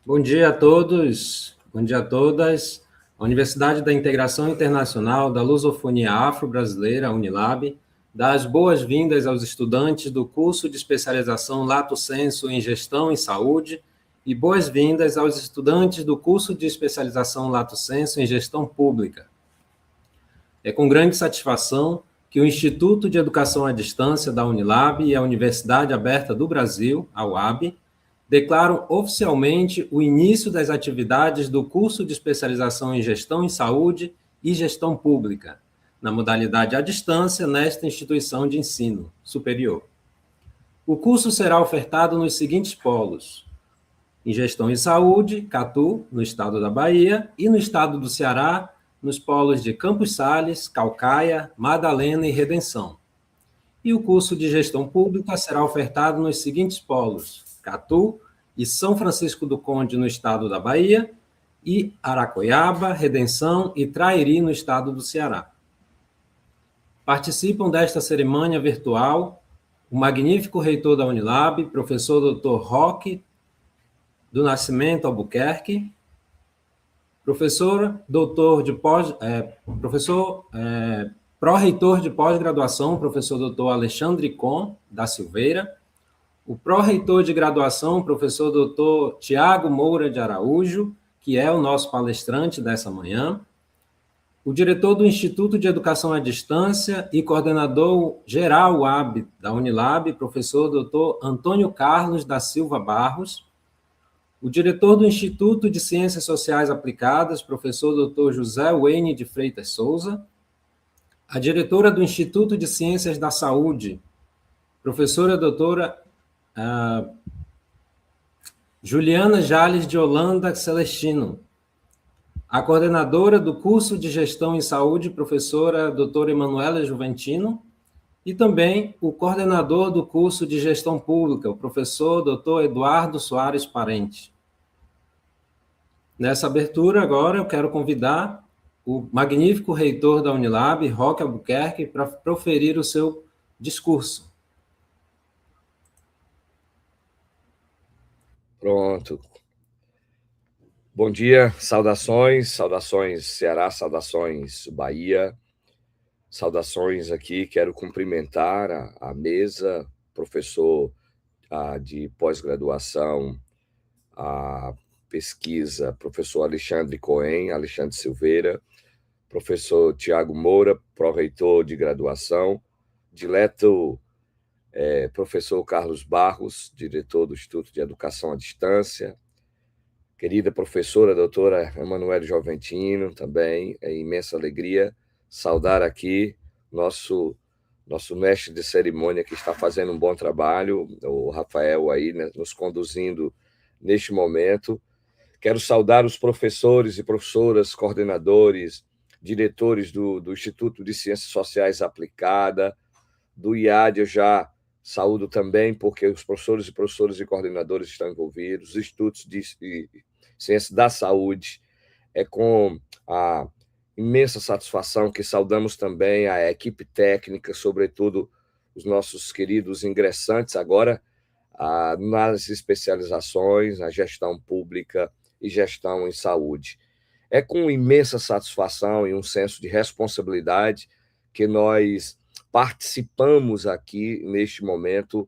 Bom dia a todos, bom dia a todas. A Universidade da Integração Internacional da Lusofonia Afro-Brasileira, a Unilab, dá as boas-vindas aos estudantes do curso de especialização Lato Sensu em Gestão em Saúde e boas-vindas aos estudantes do curso de especialização Lato Sensu em Gestão Pública. É com grande satisfação que o Instituto de Educação à Distância da Unilab e a Universidade Aberta do Brasil, a UAB, declaram oficialmente o início das atividades do curso de especialização em Gestão em Saúde e Gestão Pública, na modalidade à distância nesta instituição de ensino superior. O curso será ofertado nos seguintes polos: em Gestão em Saúde, Catu, no estado da Bahia, e no estado do Ceará, nos polos de Campos Sales, Caucaia, Madalena e Redenção. E o curso de Gestão Pública será ofertado nos seguintes polos: Catu e São Francisco do Conde, no estado da Bahia, e Aracoiaba, Redenção e Trairi, no estado do Ceará. Participam desta cerimônia virtual o magnífico reitor da Unilab, professor Dr. Roque do Nascimento Albuquerque, professor pró-reitor de pós-graduação, professor Dr. Alexandre Com da Silveira, o pró-reitor de graduação, professor Dr. Tiago Moura de Araújo, que é o nosso palestrante dessa manhã, o diretor do Instituto de Educação à Distância e coordenador geral UAB da Unilab, professor Dr. Antônio Carlos da Silva Barros, o diretor do Instituto de Ciências Sociais Aplicadas, professor Dr. José Wayne de Freitas Souza, a diretora do Instituto de Ciências da Saúde, professora doutora Juliana Jales de Holanda Celestino, a coordenadora do curso de Gestão em Saúde, professora doutora Emanuela Juventino, e também o coordenador do curso de Gestão Pública, o professor doutor Eduardo Soares Parente. Nessa abertura, agora, eu quero convidar o magnífico reitor da Unilab, Roque Albuquerque, para proferir o seu discurso. Pronto. Bom dia, saudações Ceará, saudações Bahia, saudações aqui, quero cumprimentar a mesa, professor de pós-graduação, a pesquisa, professor Alexandre Cohen, Alexandre Silveira, professor Tiago Moura, pró-reitor de graduação, dileto professor Carlos Barros, diretor do Instituto de Educação à Distância, querida professora, doutora Emanuela Joventino, também é imensa alegria saudar aqui nosso mestre de cerimônia que está fazendo um bom trabalho, o Rafael aí, né, nos conduzindo neste momento. Quero saudar os professores e professoras, coordenadores, diretores do Instituto de Ciências Sociais Aplicada, do IAD, eu já saúdo também, porque os professores e coordenadores estão envolvidos, os institutos de ciência da saúde. É com a imensa satisfação que saudamos também a equipe técnica, sobretudo os nossos queridos ingressantes agora nas especializações, na gestão pública e gestão em saúde. É com imensa satisfação e um senso de responsabilidade que nós participamos aqui, neste momento,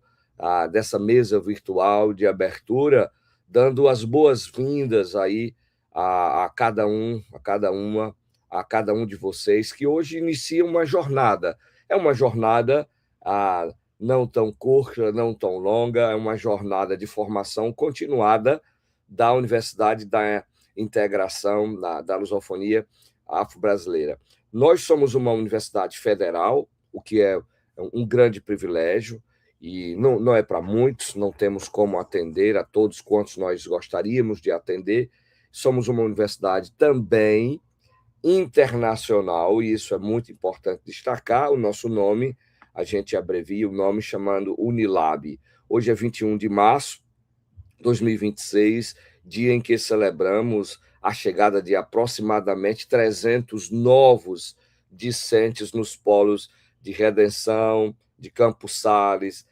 dessa mesa virtual de abertura, dando as boas-vindas aí a cada um de vocês, que hoje inicia uma jornada. É uma jornada não tão curta, não tão longa, é uma jornada de formação continuada da Universidade da Integração da Lusofonia Afro-Brasileira. Nós somos uma universidade federal, o que é um grande privilégio, e não é para muitos, não temos como atender a todos quantos nós gostaríamos de atender. Somos uma universidade também internacional, e isso é muito importante destacar. O nosso nome, a gente abrevia o nome chamando Unilab. Hoje é 21 de março de 2026, dia em que celebramos a chegada de aproximadamente 300 novos discentes nos polos de Redenção, de Campos Sales,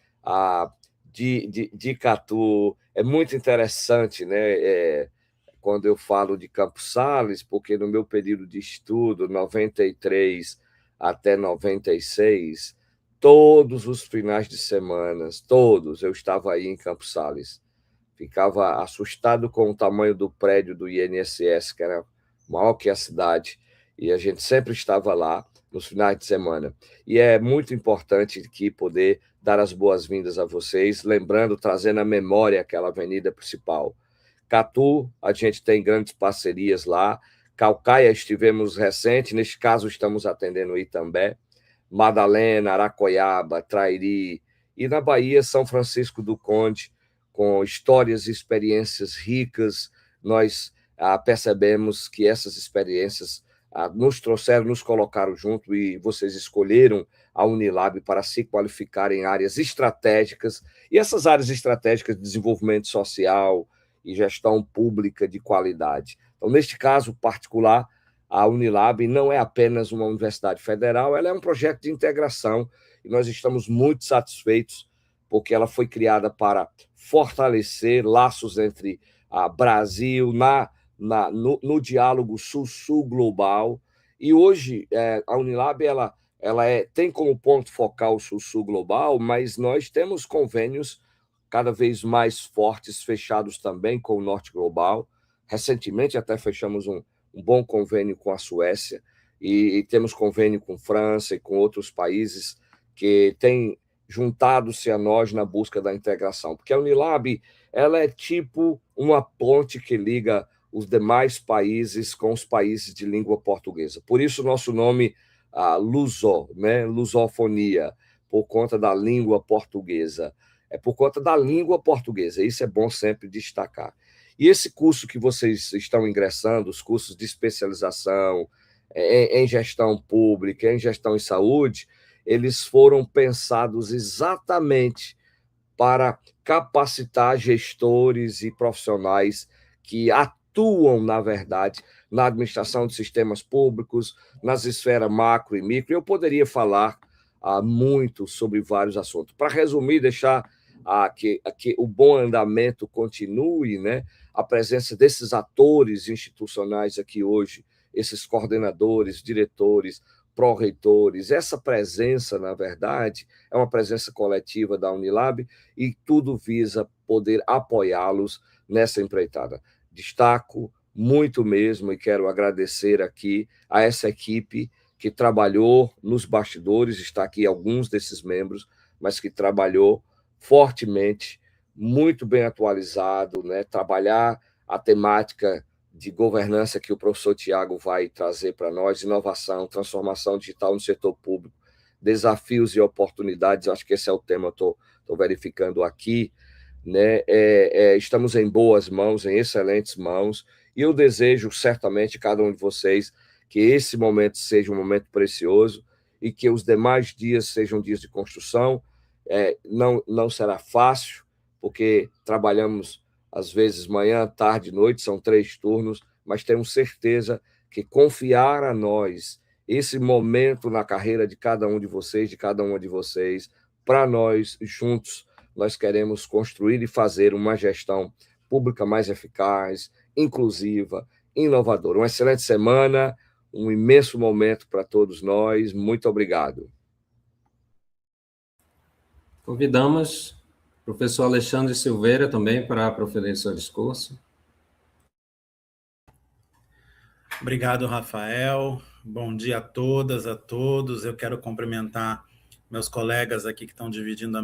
de Catu. É muito interessante, né? Quando eu falo de Campos Sales, porque no meu período de estudo, 93 até 96, todos os finais de semana, todos, eu estava aí em Campos Sales. Ficava assustado com o tamanho do prédio do INSS, que era maior que a cidade, e a gente sempre estava lá nos finais de semana. E é muito importante aqui poder dar as boas-vindas a vocês, lembrando, trazendo à memória aquela avenida principal. Catu, a gente tem grandes parcerias lá. Caucaia, estivemos recente, neste caso estamos atendendo Itambé, Madalena, Aracoiaba, Trairi, e na Bahia, São Francisco do Conde, com histórias e experiências ricas. Nós percebemos que essas experiências nos trouxeram, nos colocaram junto, e vocês escolheram a Unilab para se qualificar em áreas estratégicas, e essas áreas estratégicas de desenvolvimento social e gestão pública de qualidade. Então, neste caso particular, a Unilab não é apenas uma universidade federal, ela é um projeto de integração, e nós estamos muito satisfeitos, porque ela foi criada para fortalecer laços entre Brasil, no diálogo Sul-Sul global, e hoje a Unilab tem como ponto focal o Sul-Sul global, mas nós temos convênios cada vez mais fortes, fechados também com o Norte Global. Recentemente até fechamos um bom convênio com a Suécia, e temos convênio com França e com outros países que têm juntado-se a nós na busca da integração, porque a Unilab ela é tipo uma ponte que liga os demais países com os países de língua portuguesa. Por isso o nosso nome, Luso, né? Lusofonia, por conta da língua portuguesa. É por conta da língua portuguesa, isso é bom sempre destacar. E esse curso que vocês estão ingressando, os cursos de especialização em gestão pública, em gestão em saúde, eles foram pensados exatamente para capacitar gestores e profissionais que atuam, na verdade, na administração de sistemas públicos, nas esferas macro e micro. Eu poderia falar muito sobre vários assuntos. Para resumir, deixar que o bom andamento continue, né? A presença desses atores institucionais aqui hoje, esses coordenadores, diretores, pró-reitores, essa presença, na verdade, é uma presença coletiva da Unilab, e tudo visa poder apoiá-los nessa empreitada. Destaco muito mesmo, e quero agradecer aqui a essa equipe que trabalhou nos bastidores, está aqui alguns desses membros, mas que trabalhou fortemente, muito bem atualizado, né? Trabalhar a temática de governança que o professor Tiago vai trazer para nós, inovação, transformação digital no setor público, desafios e oportunidades, acho que esse é o tema que eu estou verificando aqui, né? Estamos em boas mãos, em excelentes mãos, e eu desejo certamente cada um de vocês que esse momento seja um momento precioso, e que os demais dias sejam dias de construção. Não será fácil, porque trabalhamos às vezes manhã, tarde, noite, são 3 turnos, mas temos certeza que confiar a nós esse momento na carreira de cada um de vocês, de cada uma de vocês, para nós, juntos, nós queremos construir e fazer uma gestão pública mais eficaz, inclusiva, inovadora. Uma excelente semana, um imenso momento para todos nós. Muito obrigado. Convidamos o professor Alexandre Silveira também para proferir seu discurso. Obrigado, Rafael. Bom dia a todas, a todos. Eu quero cumprimentar meus colegas aqui que estão dividindo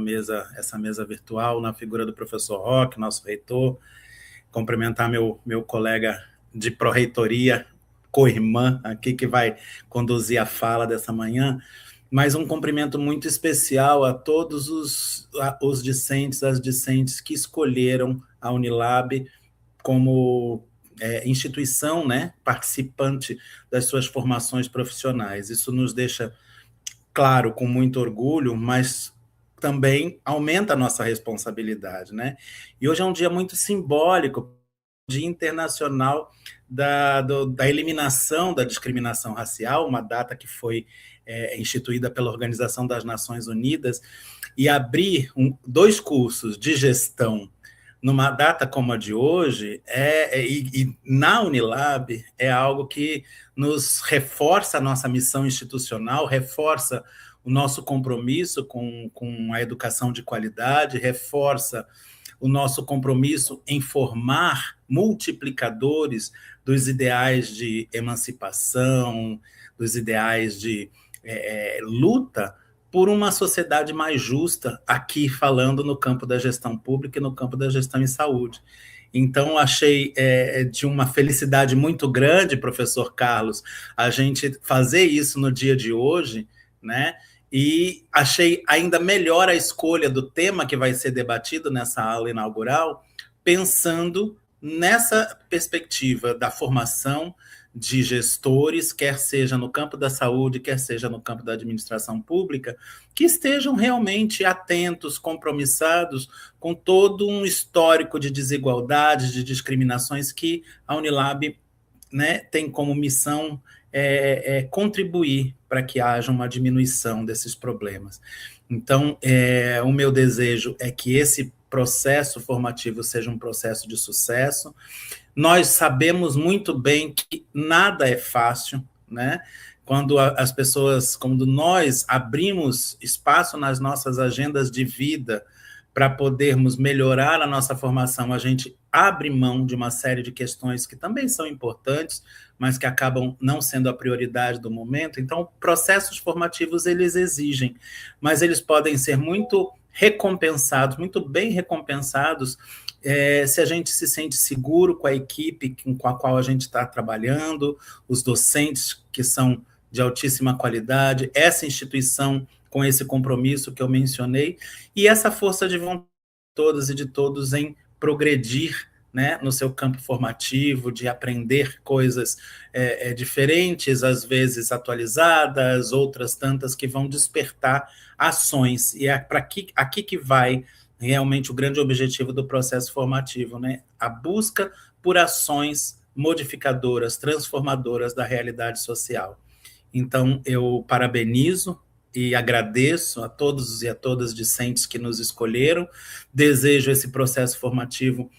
essa mesa virtual, na figura do professor Roque, nosso reitor. Cumprimentar meu colega de pró-reitoria, co-irmã aqui, que vai conduzir a fala dessa manhã. Mas um cumprimento muito especial a todos os discentes, as discentes que escolheram a Unilab como instituição, né, participante das suas formações profissionais. Isso nos deixa claro, com muito orgulho, mas também aumenta a nossa responsabilidade, né? E hoje é um dia muito simbólico, Dia Internacional da Eliminação da Discriminação Racial, uma data que foi instituída pela Organização das Nações Unidas, e abrir 2 cursos de gestão numa data como a de hoje, e na Unilab, é algo que nos reforça a nossa missão institucional, reforça o nosso compromisso com a educação de qualidade, reforça o nosso compromisso em formar multiplicadores dos ideais de emancipação, dos ideais de luta por uma sociedade mais justa, aqui falando no campo da gestão pública e no campo da gestão em saúde. Então, achei de uma felicidade muito grande, professor Carlos, a gente fazer isso no dia de hoje, né? E achei ainda melhor a escolha do tema que vai ser debatido nessa aula inaugural, pensando nessa perspectiva da formação de gestores, quer seja no campo da saúde, quer seja no campo da administração pública, que estejam realmente atentos, compromissados com todo um histórico de desigualdades, de discriminações que a Unilab, né, tem como missão contribuir para que haja uma diminuição desses problemas. Então, o meu desejo é que esse processo formativo seja um processo de sucesso. Nós sabemos muito bem que nada é fácil, né? Quando nós abrimos espaço nas nossas agendas de vida para podermos melhorar a nossa formação, a gente abre mão de uma série de questões que também são importantes, mas que acabam não sendo a prioridade do momento. Então, processos formativos, eles exigem, mas eles podem ser muito recompensados, muito bem recompensados, se a gente se sente seguro com a equipe com a qual a gente está trabalhando, os docentes que são de altíssima qualidade, essa instituição com esse compromisso que eu mencionei, e essa força de vontade de todas e de todos em progredir, né, no seu campo formativo, de aprender coisas diferentes, às vezes atualizadas, outras tantas que vão despertar ações, e é para aqui que vai realmente o grande objetivo do processo formativo, né? A busca por ações modificadoras, transformadoras da realidade social. Então, eu parabenizo e agradeço a todos e a todas discentes que nos escolheram, desejo esse processo formativo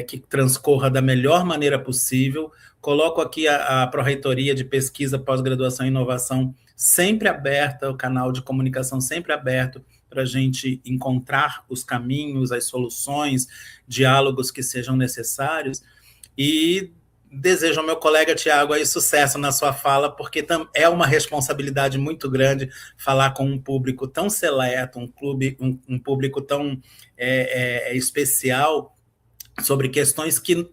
que transcorra da melhor maneira possível, coloco aqui a Pró-Reitoria de Pesquisa, Pós-Graduação e Inovação sempre aberta, o canal de comunicação sempre aberto, para a gente encontrar os caminhos, as soluções, diálogos que sejam necessários, e desejo ao meu colega Tiago aí sucesso na sua fala, porque é uma responsabilidade muito grande falar com um público tão seleto, um público tão especial, sobre questões que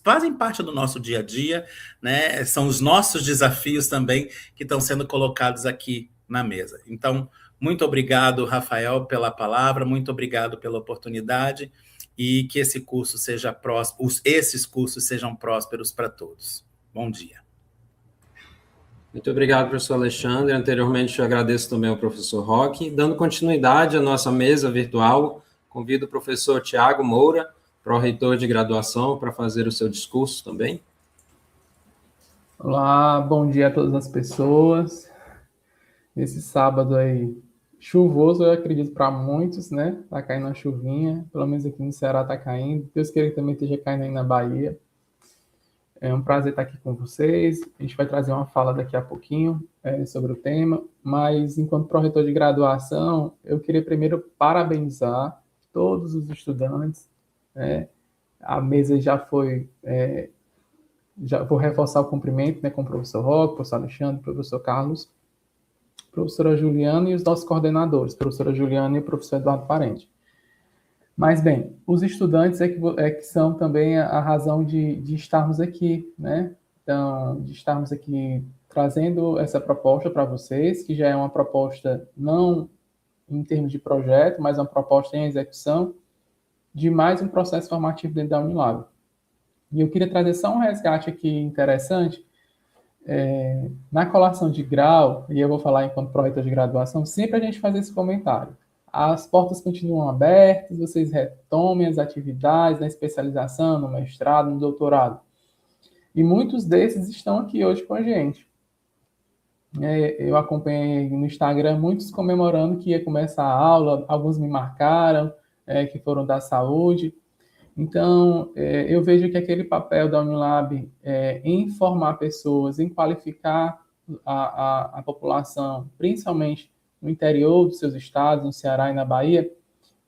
fazem parte do nosso dia a dia, né? São os nossos desafios também que estão sendo colocados aqui na mesa. Então, muito obrigado, Rafael, pela palavra, muito obrigado pela oportunidade, e que esse curso seja próspero, esses cursos sejam prósperos para todos. Bom dia. Muito obrigado, professor Alexandre. Anteriormente, eu agradeço também ao professor Roque. Dando continuidade à nossa mesa virtual, convido o professor Tiago Moura, pró-reitor de graduação, para fazer o seu discurso também. Olá, bom dia a todas as pessoas. Nesse sábado aí, chuvoso, eu acredito, para muitos, né? Tá caindo uma chuvinha, pelo menos aqui no Ceará tá caindo. Deus queira que também esteja caindo aí na Bahia. É um prazer estar aqui com vocês. A gente vai trazer uma fala daqui a pouquinho sobre o tema, mas enquanto pró-reitor de graduação, eu queria primeiro parabenizar todos os estudantes. A mesa já foi... já vou reforçar o cumprimento, né, com o professor Roque, professor Alexandre, professor Carlos, professora Juliana e os nossos coordenadores, professora Juliana e o professor Eduardo Parente. Mas, bem, os estudantes que são também a razão de estarmos aqui, né? Então, de estarmos aqui trazendo essa proposta para vocês, que já é uma proposta não em termos de projeto, mas uma proposta em execução de mais um processo formativo dentro da Unilab. E eu queria trazer só um resgate aqui interessante. Na colação de grau, e eu vou falar enquanto pró-reitor de graduação, sempre a gente faz esse comentário. As portas continuam abertas, vocês retomem as atividades na especialização, no mestrado, no doutorado. E muitos desses estão aqui hoje com a gente. Eu acompanhei no Instagram muitos comemorando que ia começar a aula, alguns me marcaram, que foram da saúde. Então, eu vejo que aquele papel da Unilab em formar pessoas, em qualificar a população, principalmente no interior dos seus estados, no Ceará e na Bahia,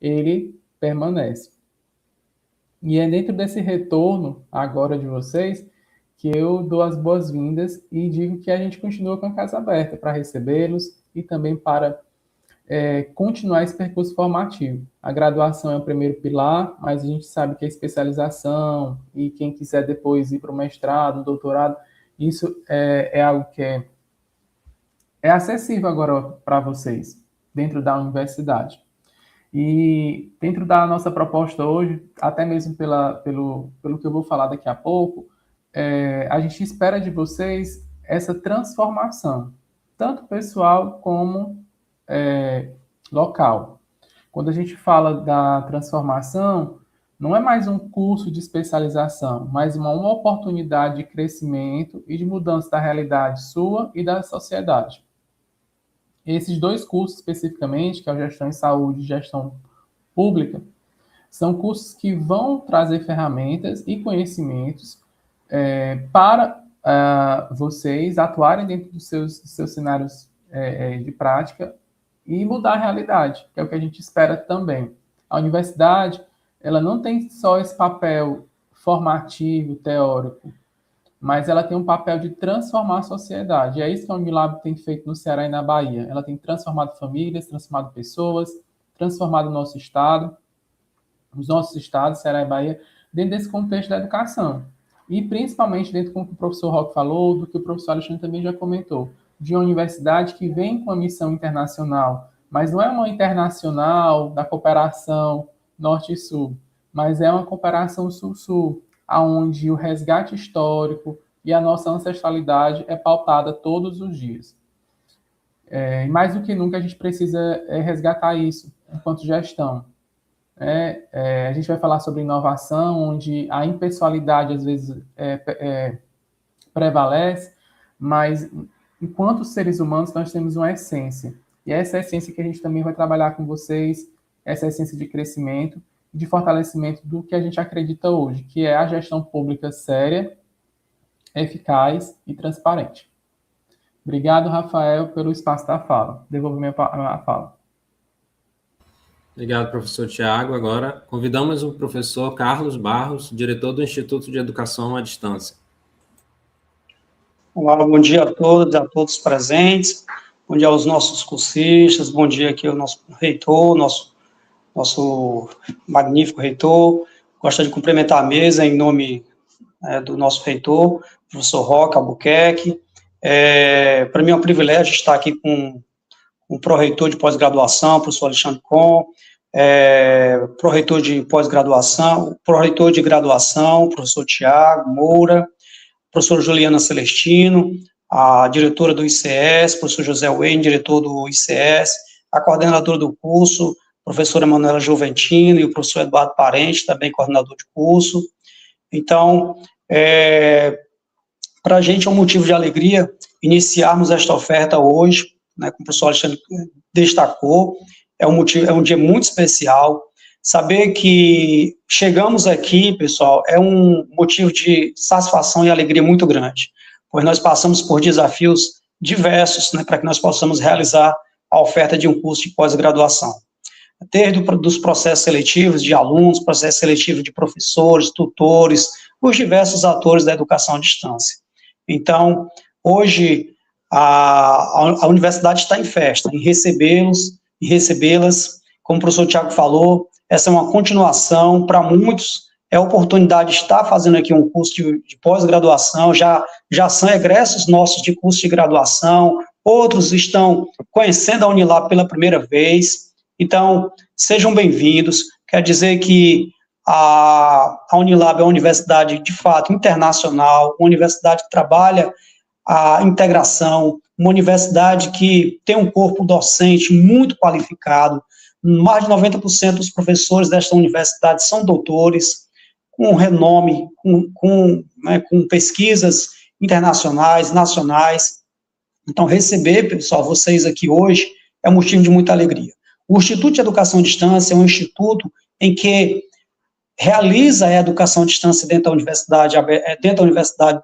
ele permanece. E é dentro desse retorno agora de vocês que eu dou as boas-vindas e digo que a gente continua com a casa aberta para recebê-los e também para continuar esse percurso formativo. A graduação é o primeiro pilar, mas a gente sabe que a especialização e quem quiser depois ir para o mestrado, doutorado, isso é algo que é acessível agora para vocês, dentro da universidade. E dentro da nossa proposta hoje, até mesmo pelo que eu vou falar daqui a pouco, a gente espera de vocês essa transformação, tanto pessoal como local. Quando a gente fala da transformação, não é mais um curso de especialização, mas uma oportunidade de crescimento e de mudança da realidade sua e da sociedade. Esses dois cursos especificamente, que é a Gestão em Saúde e Gestão Pública, são cursos que vão trazer ferramentas e conhecimentos para vocês atuarem dentro dos seus cenários de prática e mudar a realidade, que é o que a gente espera também. A universidade, ela não tem só esse papel formativo, teórico, mas ela tem um papel de transformar a sociedade. E é isso que a Unilab tem feito no Ceará e na Bahia. Ela tem transformado famílias, transformado pessoas, transformado o nosso estado, os nossos estados, Ceará e Bahia, dentro desse contexto da educação. E principalmente dentro do que o professor Roque falou, do que o professor Alexandre também já comentou, de uma universidade que vem com uma missão internacional, mas não é uma internacional da cooperação norte e sul, mas é uma cooperação sul-sul, onde o resgate histórico e a nossa ancestralidade é pautada todos os dias. E mais do que nunca a gente precisa resgatar isso enquanto gestão. A gente vai falar sobre inovação, onde a impessoalidade às vezes prevalece, mas enquanto seres humanos nós temos uma essência. E é essa essência que a gente também vai trabalhar com vocês, essa essência de crescimento, de fortalecimento do que a gente acredita hoje, que é a gestão pública séria, eficaz e transparente. Obrigado, Rafael, pelo espaço da fala. Devolvo a fala. Obrigado, professor Tiago. Agora, convidamos o professor Carlos Barros, diretor do Instituto de Educação à Distância. Olá, bom dia a todos, a todos presentes. Bom dia aos nossos cursistas, bom dia aqui ao nosso reitor, nosso magnífico reitor. Gostaria de cumprimentar a mesa em nome do nosso reitor, professor Roque Albuquerque. Para mim é um privilégio estar aqui com o pró-reitor de pós-graduação, professor Alexandre Com, pró-reitor de pós-graduação, pró-reitor de graduação, professor Tiago Moura, professor Juliana Celestino, a diretora do ICS, professor José Wayne, diretor do ICS, a coordenadora do curso, professora Manuela Juventino, e o professor Eduardo Parente, também coordenador de curso. Então, para a gente é um motivo de alegria iniciarmos esta oferta hoje, né, como o professor Alexandre destacou, é um dia muito especial. Saber que chegamos aqui, pessoal, é um motivo de satisfação e alegria muito grande, pois nós passamos por desafios diversos, né, para que nós possamos realizar a oferta de um curso de pós-graduação. Desde dos processos seletivos de alunos, processo seletivo de professores, tutores, os diversos atores da educação à distância. Então, hoje, a universidade está em festa, em recebê-los e recebê-las. Como o professor Tiago falou, essa é uma continuação, para muitos, é a oportunidade de estar fazendo aqui um curso de pós-graduação, já são egressos nossos de curso de graduação, outros estão conhecendo a Unilab pela primeira vez. Então, sejam bem-vindos. Quer dizer que a Unilab é uma universidade, de fato, internacional, uma universidade que trabalha a integração, uma universidade que tem um corpo docente muito qualificado. Mais de 90% dos professores desta universidade são doutores, com renome, com pesquisas internacionais, nacionais. Então, receber, pessoal, vocês aqui hoje é um motivo de muita alegria. O Instituto de Educação à Distância é um instituto em que realiza a educação à distância dentro da universidade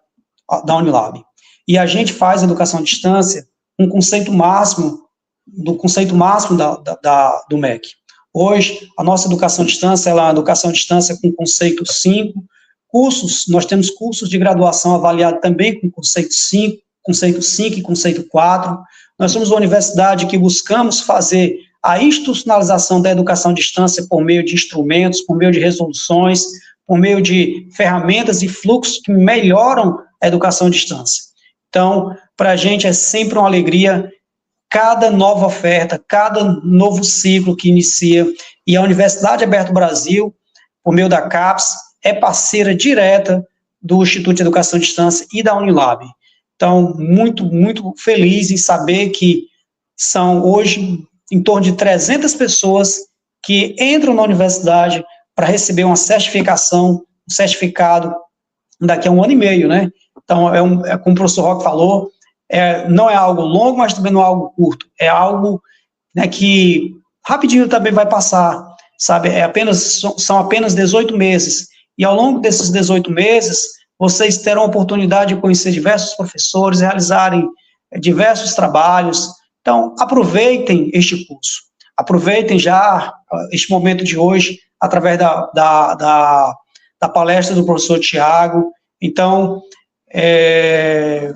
da Unilab. E a gente faz a educação à distância com um conceito máximo, do MEC. Hoje, a nossa educação à distância, ela é uma educação à distância com conceito 5, cursos, nós temos cursos de graduação avaliados também com conceito 5 e conceito 4. Nós somos uma universidade que buscamos fazer a institucionalização da educação à distância por meio de instrumentos, por meio de resoluções, por meio de ferramentas e fluxos que melhoram a educação à distância. Então, para a gente é sempre uma alegria cada nova oferta, cada novo ciclo que inicia, e a Universidade Aberta do Brasil, por meio da CAPES, é parceira direta do Instituto de Educação à Distância e da Unilab. Então, muito, muito feliz em saber que são hoje em torno de 300 pessoas que entram na universidade para receber uma certificação, um certificado daqui a 1 ano e meio, né? Então, como o professor Roque falou, não é algo longo, mas também não é algo curto, é algo, né, que rapidinho também vai passar, sabe? São apenas 18 meses, e ao longo desses 18 meses, vocês terão a oportunidade de conhecer diversos professores, realizarem diversos trabalhos. Então, aproveitem este curso, aproveitem já este momento de hoje, através da palestra do professor Tiago. Então,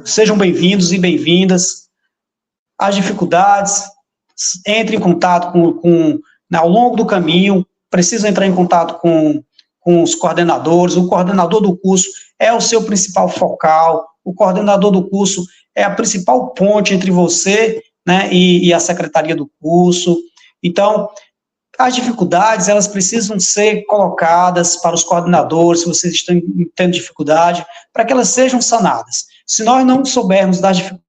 sejam bem-vindos e bem-vindas. As dificuldades, entre em contato ao longo do caminho, precisam entrar em contato com os coordenadores. O coordenador do curso é o seu principal focal, o coordenador do curso é a principal ponte entre você, né, e a secretaria do curso. Então, as dificuldades, elas precisam ser colocadas para os coordenadores, se vocês estão tendo dificuldade, para que elas sejam sanadas. Se nós não soubermos das dificuldades,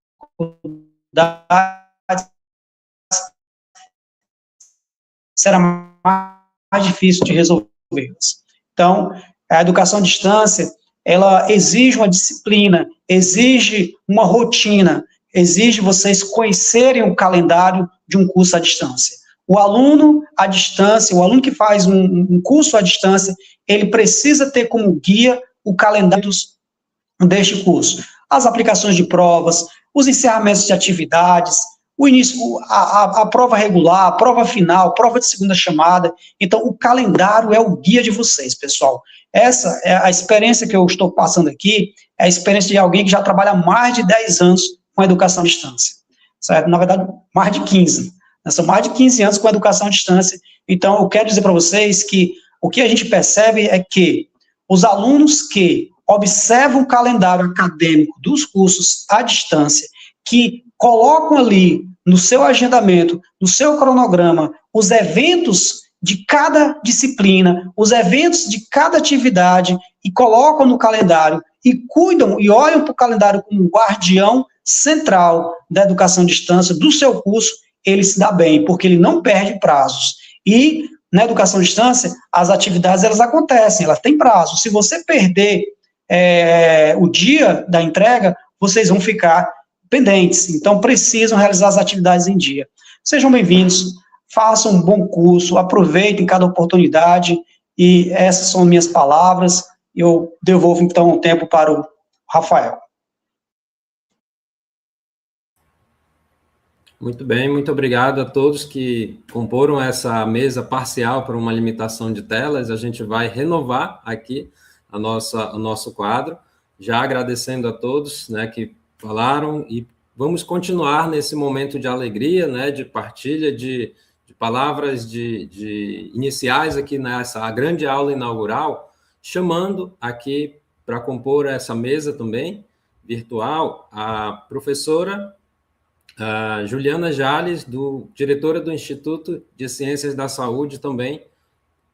será mais difícil de resolvê-las. Então, a educação à distância, ela exige uma disciplina, exige uma rotina, exige vocês conhecerem o calendário de um curso à distância. O aluno à distância, o aluno que faz um curso à distância, ele precisa ter como guia o calendário deste curso. As aplicações de provas, os encerramentos de atividades, o início, a prova regular, a prova final, a prova de segunda chamada. Então, o calendário é o guia de vocês, pessoal. Essa é a experiência que eu estou passando aqui, é a experiência de alguém que já trabalha há mais de 10 anos com a educação à distância, certo? Na verdade, mais de 15. São mais de 15 anos com a educação à distância. Então, eu quero dizer para vocês que o que a gente percebe é que os alunos que observam o calendário acadêmico dos cursos à distância, que colocam ali no seu agendamento, no seu cronograma, os eventos de cada disciplina, os eventos de cada atividade, e colocam no calendário, e cuidam e olham para o calendário como guardião central da educação à distância do seu curso, ele se dá bem, porque ele não perde prazos. E na educação à distância, as atividades, elas acontecem, elas têm prazo. Se você perder o dia da entrega, vocês vão ficar pendentes. Então, precisam realizar as atividades em dia. Sejam bem-vindos, façam um bom curso, aproveitem cada oportunidade, e essas são minhas palavras. Eu devolvo, então, o tempo para o Rafael. Muito bem, muito obrigado a todos que comporam essa mesa parcial para uma limitação de telas. A gente vai renovar aqui o nosso quadro, já agradecendo a todos, né, que falaram, e vamos continuar nesse momento de alegria, né, de partilha, de palavras iniciais aqui nessa grande aula inaugural, chamando aqui para compor essa mesa também, virtual, a professora Juliana Jales, diretora do Instituto de Ciências da Saúde, também,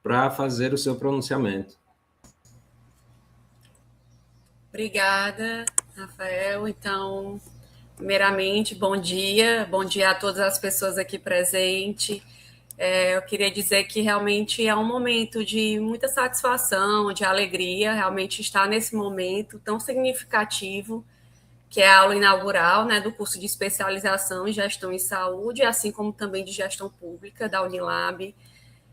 para fazer o seu pronunciamento. Obrigada, Rafael. Então, primeiramente, bom dia a todas as pessoas aqui presentes. Eu queria dizer que realmente é um momento de muita satisfação, de alegria, realmente estar nesse momento tão significativo que é a aula inaugural, né, do curso de especialização em gestão em saúde, assim como também de gestão pública da Unilab.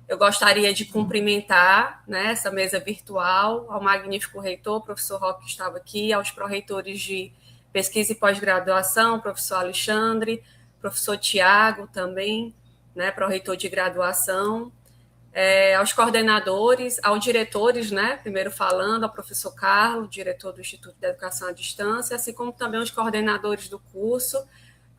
Eu gostaria de cumprimentar, né, essa mesa virtual, ao magnífico reitor, professor Roque, que estava aqui, aos pró-reitores de pesquisa e pós-graduação, professor Alexandre, professor Tiago também, né, pró-reitor de graduação, aos coordenadores, aos diretores, né, primeiro falando, ao professor Carlos, diretor do Instituto de Educação à Distância, assim como também os coordenadores do curso,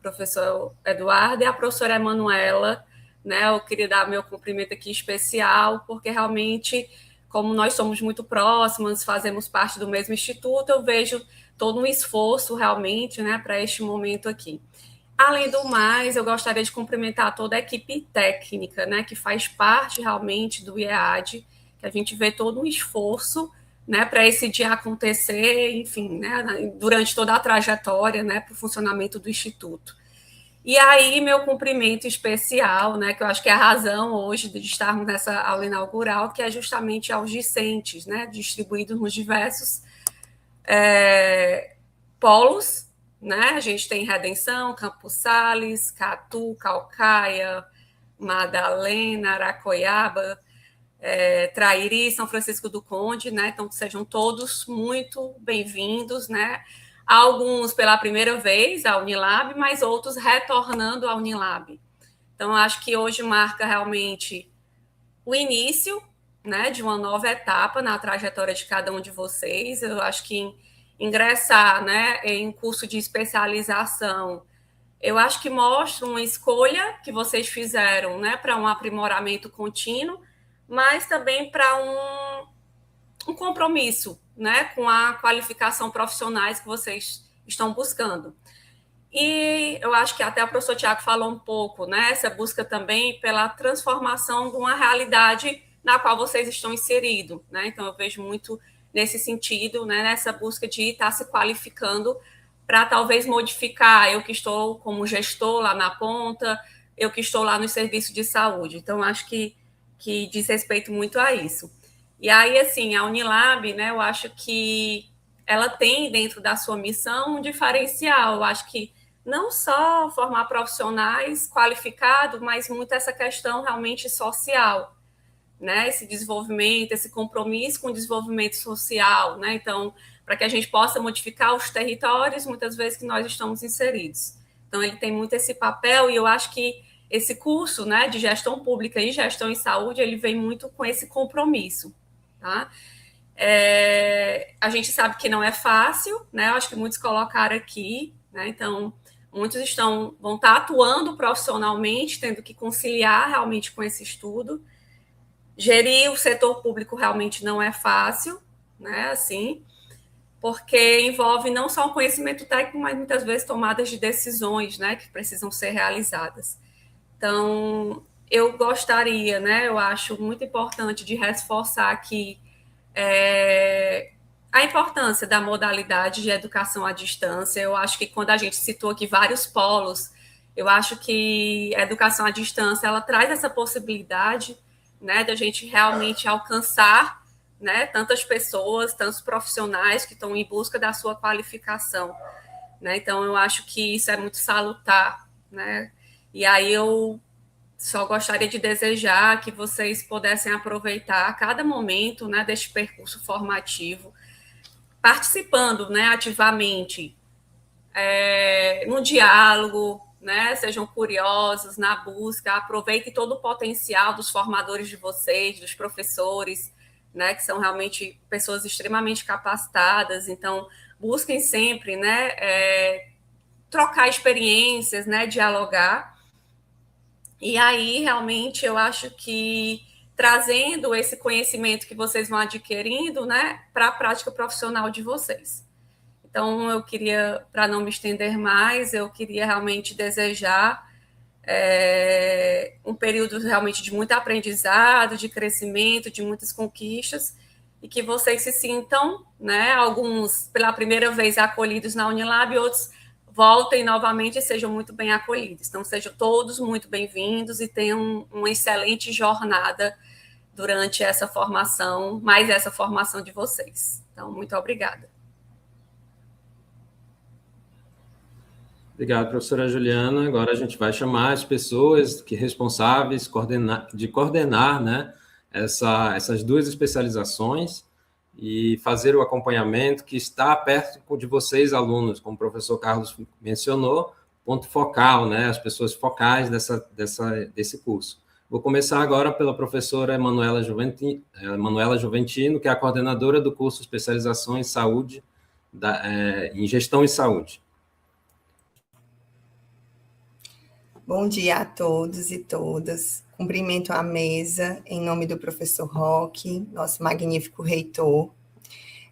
professor Eduardo e a professora Emanuela, né, eu queria dar meu cumprimento aqui especial, porque realmente, como nós somos muito próximas, fazemos parte do mesmo instituto, eu vejo todo um esforço realmente, né, para este momento aqui. Além do mais, eu gostaria de cumprimentar toda a equipe técnica, né, que faz parte realmente do IEAD, que a gente vê todo um esforço, né, para esse dia acontecer, enfim, né, durante toda a trajetória, né, para o funcionamento do Instituto. E aí, meu cumprimento especial, né, que eu acho que é a razão hoje de estarmos nessa aula inaugural, que é justamente aos discentes, né, distribuídos nos diversos polos, né? A gente tem Redenção, Campos Sales, Catu, Calcaia, Madalena, Aracoiaba, Trairi, São Francisco do Conde, né? Então, sejam todos muito bem-vindos, né? Alguns pela primeira vez à Unilab, mas outros retornando à Unilab. Então, acho que hoje marca realmente o início, né, de uma nova etapa na trajetória de cada um de vocês. Eu acho que ingressar, né, em curso de especialização, eu acho que mostra uma escolha que vocês fizeram, né, para um aprimoramento contínuo, mas também para um compromisso, né, com a qualificação profissionais que vocês estão buscando. E eu acho que até o professor Tiago falou um pouco, né, essa busca também pela transformação de uma realidade na qual vocês estão inseridos, né? Então eu vejo muito nesse sentido, né, nessa busca de estar se qualificando para talvez modificar, eu que estou como gestor lá na ponta, eu que estou lá no serviço de saúde. Então, acho que diz respeito muito a isso. E aí, assim, a Unilab, né, eu acho que ela tem dentro da sua missão um diferencial. Eu acho que não só formar profissionais qualificados, mas muito essa questão realmente social, né? Esse desenvolvimento, esse compromisso com o desenvolvimento social, né? Então, para que a gente possa modificar os territórios, muitas vezes, que nós estamos inseridos. Então, ele tem muito esse papel, e eu acho que esse curso, né, de gestão pública e gestão em saúde, ele vem muito com esse compromisso, tá? A gente sabe que não é fácil, né? Eu acho que muitos colocaram aqui, né? Então, muitos vão estar atuando profissionalmente, tendo que conciliar realmente com esse estudo. Gerir o setor público realmente não é fácil, né? Assim, porque envolve não só o conhecimento técnico, mas muitas vezes tomadas de decisões, né, que precisam ser realizadas. Então, eu gostaria, né, eu acho muito importante de reforçar aqui a importância da modalidade de educação à distância. Eu acho que quando a gente citou aqui vários polos, eu acho que a educação à distância, ela traz essa possibilidade, né, de a gente realmente alcançar, né, tantas pessoas, tantos profissionais que estão em busca da sua qualificação, né? Então, eu acho que isso é muito salutar, né? E aí eu só gostaria de desejar que vocês pudessem aproveitar cada momento, né, deste percurso formativo, participando, né, ativamente no diálogo, né? Sejam curiosos na busca, aproveitem todo o potencial dos formadores de vocês, dos professores, né, que são realmente pessoas extremamente capacitadas. Então, busquem sempre, né, trocar experiências, né, dialogar. E aí, realmente, eu acho que trazendo esse conhecimento que vocês vão adquirindo, né, para a prática profissional de vocês. Então, eu queria, para não me estender mais, eu queria realmente desejar um período realmente de muito aprendizado, de crescimento, de muitas conquistas, e que vocês se sintam, né, alguns pela primeira vez acolhidos na Unilab, outros voltem novamente e sejam muito bem acolhidos. Então, sejam todos muito bem-vindos e tenham uma excelente jornada durante essa formação, mais essa formação de vocês. Então, muito obrigada. Obrigado, professora Juliana. Agora a gente vai chamar as pessoas responsáveis de coordenar, né, essas duas especializações e fazer o acompanhamento que está perto de vocês, alunos, como o professor Carlos mencionou, ponto focal, né, as pessoas focais desse curso. Vou começar agora pela professora Manuela Juventino, que é a coordenadora do curso Especialização em Saúde, em Gestão e Saúde. Bom dia a todos e todas. Cumprimento a mesa em nome do professor Roque, nosso magnífico reitor.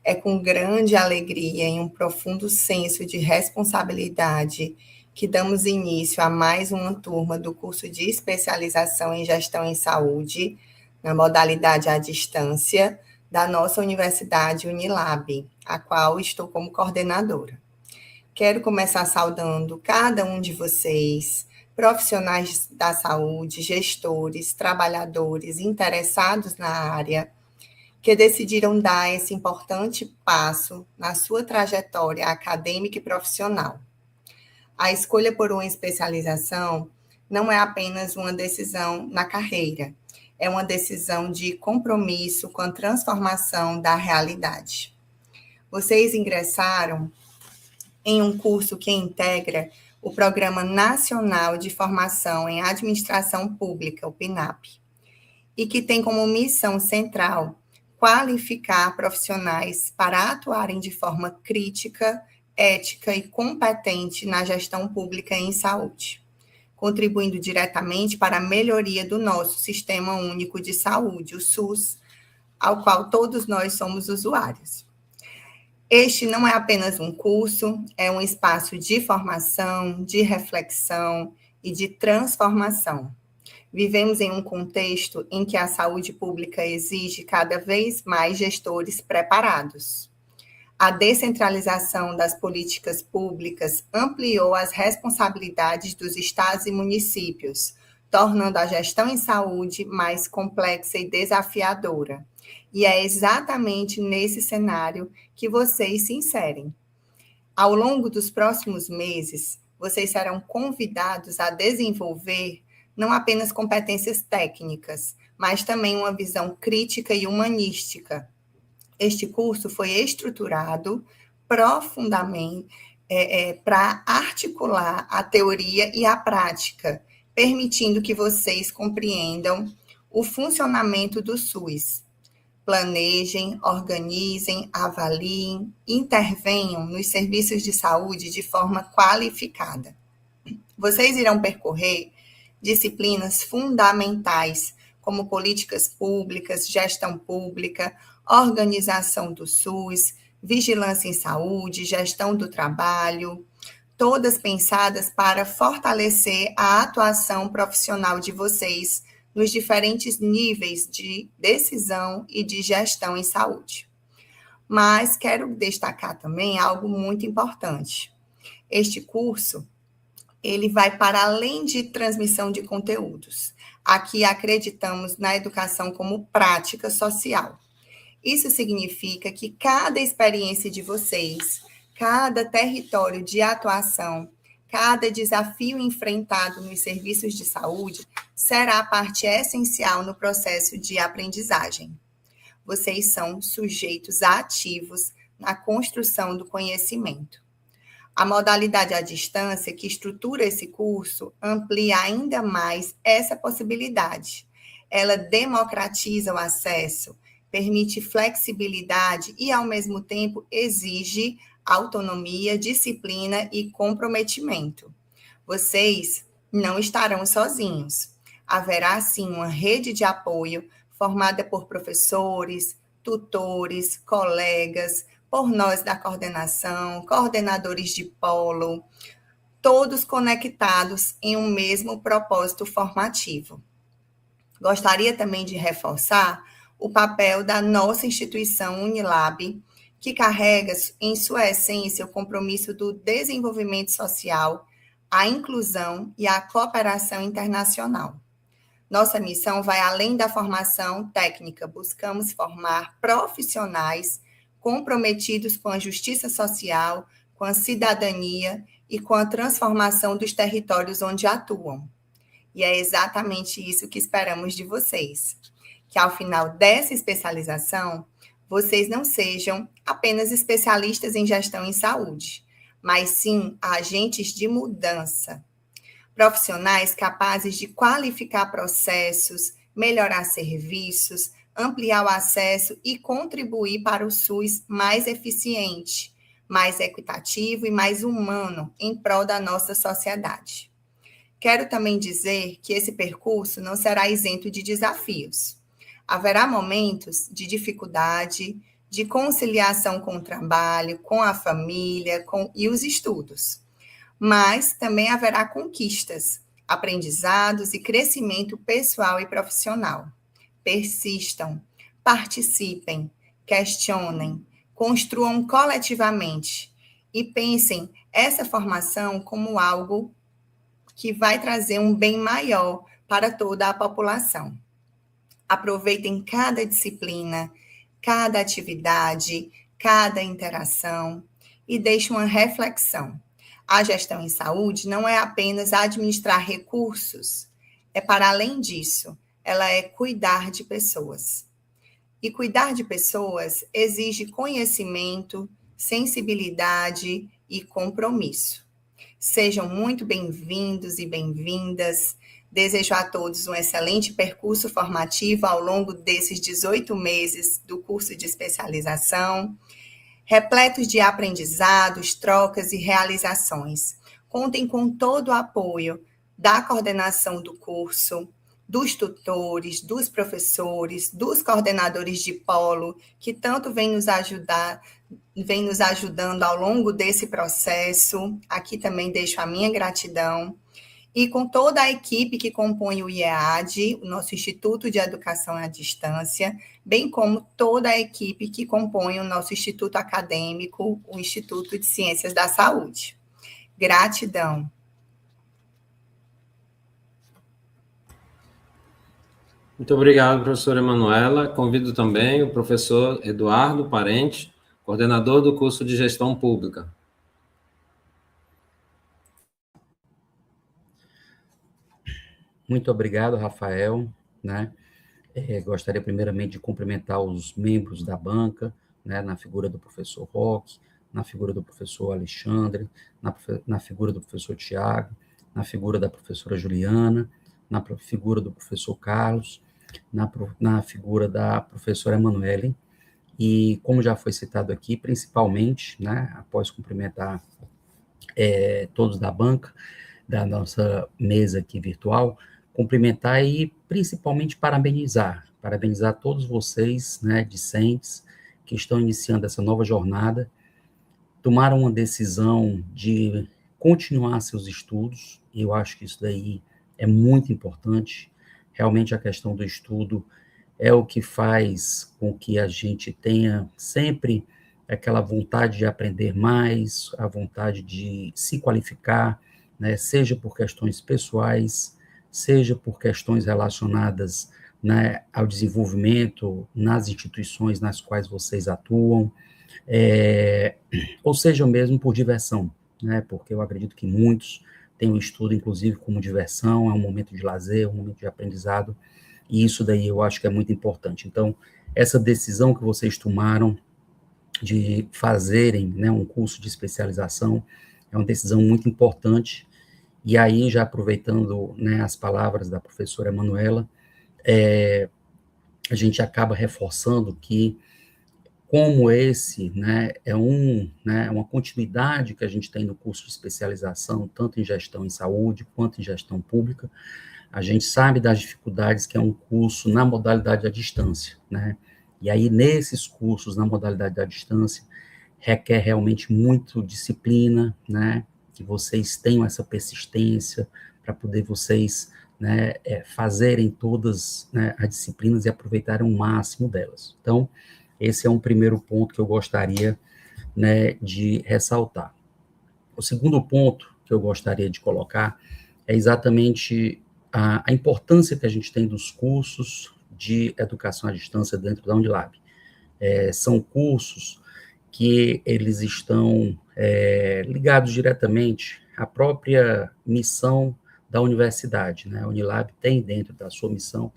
É com grande alegria e um profundo senso de responsabilidade que damos início a mais uma turma do curso de especialização em gestão em saúde, na modalidade à distância, da nossa Universidade Unilab, a qual estou como coordenadora. Quero começar saudando cada um de vocês, profissionais da saúde, gestores, trabalhadores interessados na área, que decidiram dar esse importante passo na sua trajetória acadêmica e profissional. A escolha por uma especialização não é apenas uma decisão na carreira, é uma decisão de compromisso com a transformação da realidade. Vocês ingressaram em um curso que integra o Programa Nacional de Formação em Administração Pública, o PNAP, e que tem como missão central qualificar profissionais para atuarem de forma crítica, ética e competente na gestão pública em saúde, contribuindo diretamente para a melhoria do nosso Sistema Único de Saúde, o SUS, ao qual todos nós somos usuários. Este não é apenas um curso, é um espaço de formação, de reflexão e de transformação. Vivemos em um contexto em que a saúde pública exige cada vez mais gestores preparados. A descentralização das políticas públicas ampliou as responsabilidades dos estados e municípios, tornando a gestão em saúde mais complexa e desafiadora. E é exatamente nesse cenário que vocês se inserem. Ao longo dos próximos meses, vocês serão convidados a desenvolver não apenas competências técnicas, mas também uma visão crítica e humanística. Este curso foi estruturado profundamente para articular a teoria e a prática, permitindo que vocês compreendam o funcionamento do SUS. Planejem, organizem, avaliem, intervenham nos serviços de saúde de forma qualificada. Vocês irão percorrer disciplinas fundamentais, como políticas públicas, gestão pública, organização do SUS, vigilância em saúde, gestão do trabalho, todas pensadas para fortalecer a atuação profissional de vocês nos diferentes níveis de decisão e de gestão em saúde. Mas quero destacar também algo muito importante. Este curso, ele vai para além de transmissão de conteúdos. Aqui acreditamos na educação como prática social. Isso significa que cada experiência de vocês, cada território de atuação, cada desafio enfrentado nos serviços de saúde será parte essencial no processo de aprendizagem. Vocês são sujeitos ativos na construção do conhecimento. A modalidade à distância que estrutura esse curso amplia ainda mais essa possibilidade. Ela democratiza o acesso, permite flexibilidade e, ao mesmo tempo, exige autonomia, disciplina e comprometimento. Vocês não estarão sozinhos. Haverá, sim, uma rede de apoio formada por professores, tutores, colegas, por nós da coordenação, coordenadores de polo, todos conectados em um mesmo propósito formativo. Gostaria também de reforçar o papel da nossa instituição Unilab, que carrega em sua essência o compromisso do desenvolvimento social, a inclusão e a cooperação internacional. Nossa missão vai além da formação técnica, buscamos formar profissionais comprometidos com a justiça social, com a cidadania e com a transformação dos territórios onde atuam. E é exatamente isso que esperamos de vocês, que ao final dessa especialização, vocês não sejam apenas especialistas em gestão em saúde, mas sim agentes de mudança, profissionais capazes de qualificar processos, melhorar serviços, ampliar o acesso e contribuir para o SUS mais eficiente, mais equitativo e mais humano em prol da nossa sociedade. Quero também dizer que esse percurso não será isento de desafios. Haverá momentos de dificuldade, de conciliação com o trabalho, com a família e os estudos. Mas também haverá conquistas, aprendizados e crescimento pessoal e profissional. Persistam, participem, questionem, construam coletivamente e pensem essa formação como algo que vai trazer um bem maior para toda a população. Aproveitem cada disciplina, cada atividade, cada interação e deixem uma reflexão. A gestão em saúde não é apenas administrar recursos, é para além disso, ela é cuidar de pessoas. E cuidar de pessoas exige conhecimento, sensibilidade e compromisso. Sejam muito bem-vindos e bem-vindas. Desejo a todos um excelente percurso formativo ao longo desses 18 meses do curso de especialização, repletos de aprendizados, trocas e realizações. Contem com todo o apoio da coordenação do curso, dos tutores, dos professores, dos coordenadores de polo, que tanto vem nos ajudando ao longo desse processo. Aqui também deixo a minha gratidão. E com toda a equipe que compõe o IEAD, o nosso Instituto de Educação à Distância, bem como toda a equipe que compõe o nosso Instituto Acadêmico, o Instituto de Ciências da Saúde. Gratidão. Muito obrigado, professora Emanuela. Convido também o professor Eduardo Parente, coordenador do curso de Gestão Pública. Muito obrigado, Rafael, né? Gostaria primeiramente de cumprimentar os membros da banca, né, na figura do professor Roque, na figura do professor Alexandre, na figura do professor Tiago, na figura da professora Juliana, na figura do professor Carlos, na figura da professora Emanuele, e como já foi citado aqui, principalmente, né, após cumprimentar todos da banca, da nossa mesa aqui virtual, cumprimentar e principalmente parabenizar todos vocês, né, discentes, que estão iniciando essa nova jornada, tomaram uma decisão de continuar seus estudos, e eu acho que isso daí é muito importante. Realmente a questão do estudo é o que faz com que a gente tenha sempre aquela vontade de aprender mais, a vontade de se qualificar, né, seja por questões pessoais, seja por questões relacionadas, né, ao desenvolvimento nas instituições nas quais vocês atuam, ou seja mesmo por diversão, né, porque eu acredito que muitos têm o estudo, inclusive, como diversão, é um momento de lazer, um momento de aprendizado, e isso daí eu acho que é muito importante. Então, essa decisão que vocês tomaram de fazerem, né, um curso de especialização é uma decisão muito importante. E aí, já aproveitando, né, as palavras da professora Emanuela, a gente acaba reforçando que, como esse, né, uma continuidade que a gente tem no curso de especialização, tanto em gestão em saúde, quanto em gestão pública, a gente sabe das dificuldades que é um curso na modalidade à distância, né, e aí, nesses cursos na modalidade à distância, requer realmente muito disciplina, né, que vocês tenham essa persistência para poder vocês, né, fazerem todas, né, as disciplinas e aproveitarem o máximo delas. Então, esse é um primeiro ponto que eu gostaria, né, de ressaltar. O segundo ponto que eu gostaria de colocar é exatamente a importância que a gente tem dos cursos de educação à distância dentro da Unilab. São cursos que eles estão ligados diretamente à própria missão da universidade, né? A Unilab tem dentro da sua missão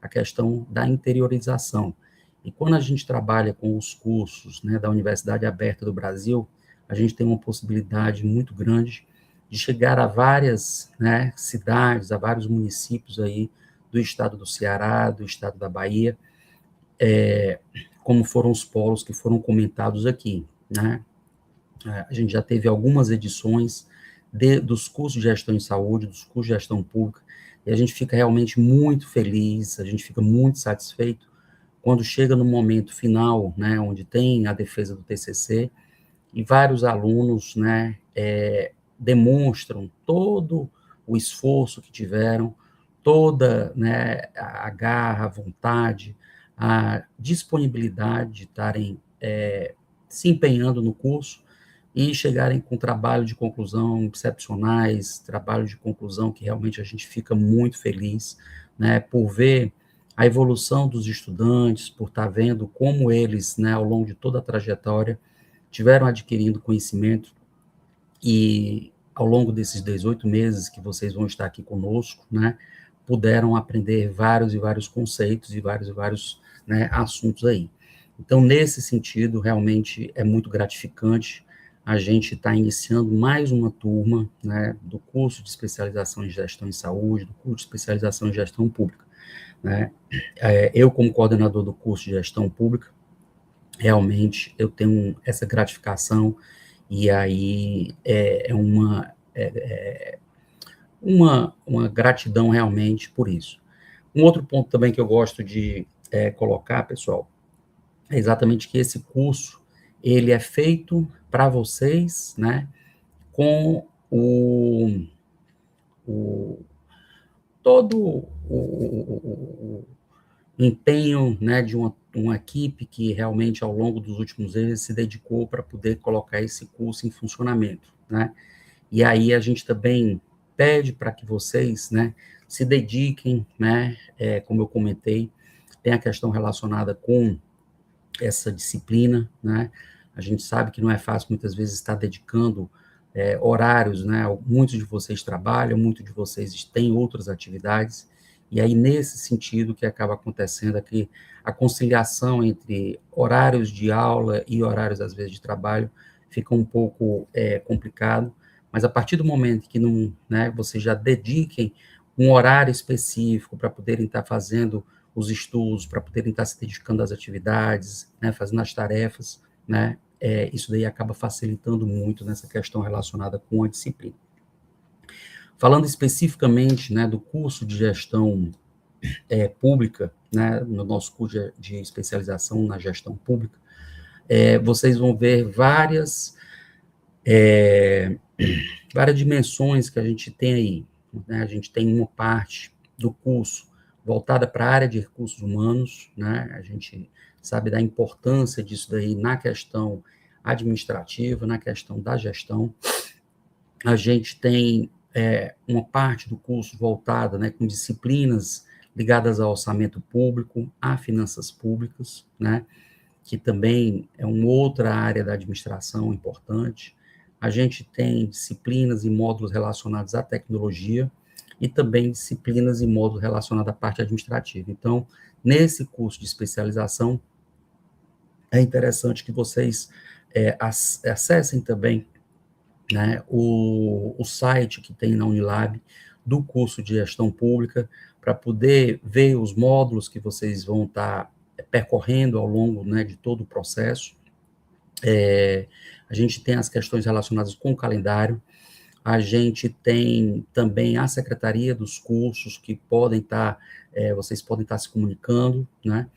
a questão da interiorização. E quando a gente trabalha com os cursos, né, da Universidade Aberta do Brasil, a gente tem uma possibilidade muito grande de chegar a várias, né, cidades, a vários municípios aí do estado do Ceará, do estado da Bahia, como foram os polos que foram comentados aqui, né? A gente já teve algumas edições dos cursos de gestão em saúde, dos cursos de gestão pública, e a gente fica realmente muito feliz, a gente fica muito satisfeito quando chega no momento final, né, onde tem a defesa do TCC, e vários alunos, né, demonstram todo o esforço que tiveram, toda, né, a garra, a vontade, a disponibilidade de estarem se empenhando no curso e chegarem com trabalho de conclusão excepcionais, trabalho de conclusão que realmente a gente fica muito feliz, né, por ver a evolução dos estudantes, por estar vendo como eles, né, ao longo de toda a trajetória, tiveram adquirindo conhecimento e ao longo desses 18 meses que vocês vão estar aqui conosco, né, puderam aprender vários e vários conceitos e vários, né, assuntos aí. Então, nesse sentido, realmente é muito gratificante a gente está iniciando mais uma turma, né, do curso de especialização em gestão em saúde, do curso de especialização em gestão pública, né? Eu, como coordenador do curso de gestão pública, realmente eu tenho essa gratificação, e aí uma gratidão realmente por isso. Um outro ponto também que eu gosto de colocar, pessoal, é exatamente que esse curso, ele é feito para vocês, né, com todo o empenho, né, de uma equipe que realmente, ao longo dos últimos anos, se dedicou para poder colocar esse curso em funcionamento, né, e aí a gente também pede para que vocês, né, se dediquem, né, como eu comentei, tem a questão relacionada com essa disciplina, né, a gente sabe que não é fácil, muitas vezes, estar dedicando horários, né, muitos de vocês trabalham, muitos de vocês têm outras atividades, e aí, nesse sentido, que acaba acontecendo aqui, a conciliação entre horários de aula e horários, às vezes, de trabalho, fica um pouco complicado, mas a partir do momento que não, né, vocês já dediquem um horário específico para poderem estar fazendo os estudos, para poderem estar se dedicando às atividades, né, fazendo as tarefas, né, isso daí acaba facilitando muito nessa questão relacionada com a disciplina. Falando especificamente, né, do curso de gestão pública, né, no nosso curso de especialização na gestão pública, vocês vão ver várias dimensões que a gente tem aí, né? A gente tem uma parte do curso voltada para a área de recursos humanos, né? A gente sabe da importância disso daí na questão administrativa, na questão da gestão. A gente tem uma parte do curso voltada, né, com disciplinas ligadas ao orçamento público, a finanças públicas, né, que também é uma outra área da administração importante. A gente tem disciplinas e módulos relacionados à tecnologia e também disciplinas e módulos relacionados à parte administrativa. Então, nesse curso de especialização, é interessante que vocês acessem também, né, o site que tem na Unilab do curso de gestão pública, para poder ver os módulos que vocês vão estar percorrendo ao longo, né, de todo o processo. A gente tem as questões relacionadas com o calendário, a gente tem também a secretaria dos cursos que podem estar, vocês podem estar se comunicando, né,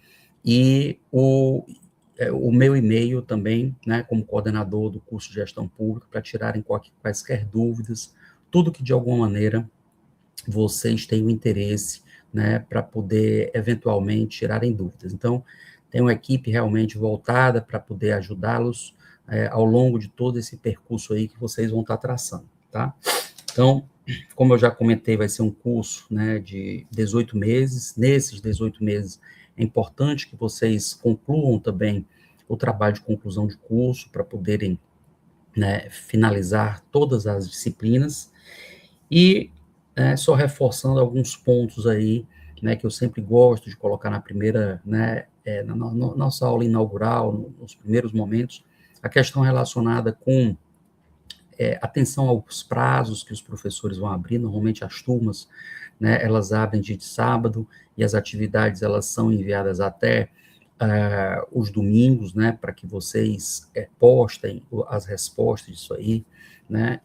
e o meu e-mail também, né, como coordenador do curso de gestão pública, para tirarem quaisquer dúvidas, tudo que de alguma maneira vocês tenham interesse, né, para poder eventualmente tirarem dúvidas. Então, tem uma equipe realmente voltada para poder ajudá-los ao longo de todo esse percurso aí que vocês vão estar traçando, tá? Então, como eu já comentei, vai ser um curso, né, de 18 meses. Nesses 18 meses, é importante que vocês concluam também o trabalho de conclusão de curso para poderem né, finalizar todas as disciplinas, e só reforçando alguns pontos aí, né, que eu sempre gosto de colocar na primeira, né, na nossa aula inaugural, nos primeiros momentos, a questão relacionada com atenção aos prazos que os professores vão abrir. Normalmente as turmas, né, elas abrem dia de sábado, e as atividades, elas são enviadas até os domingos, né, para que vocês postem as respostas disso aí, né.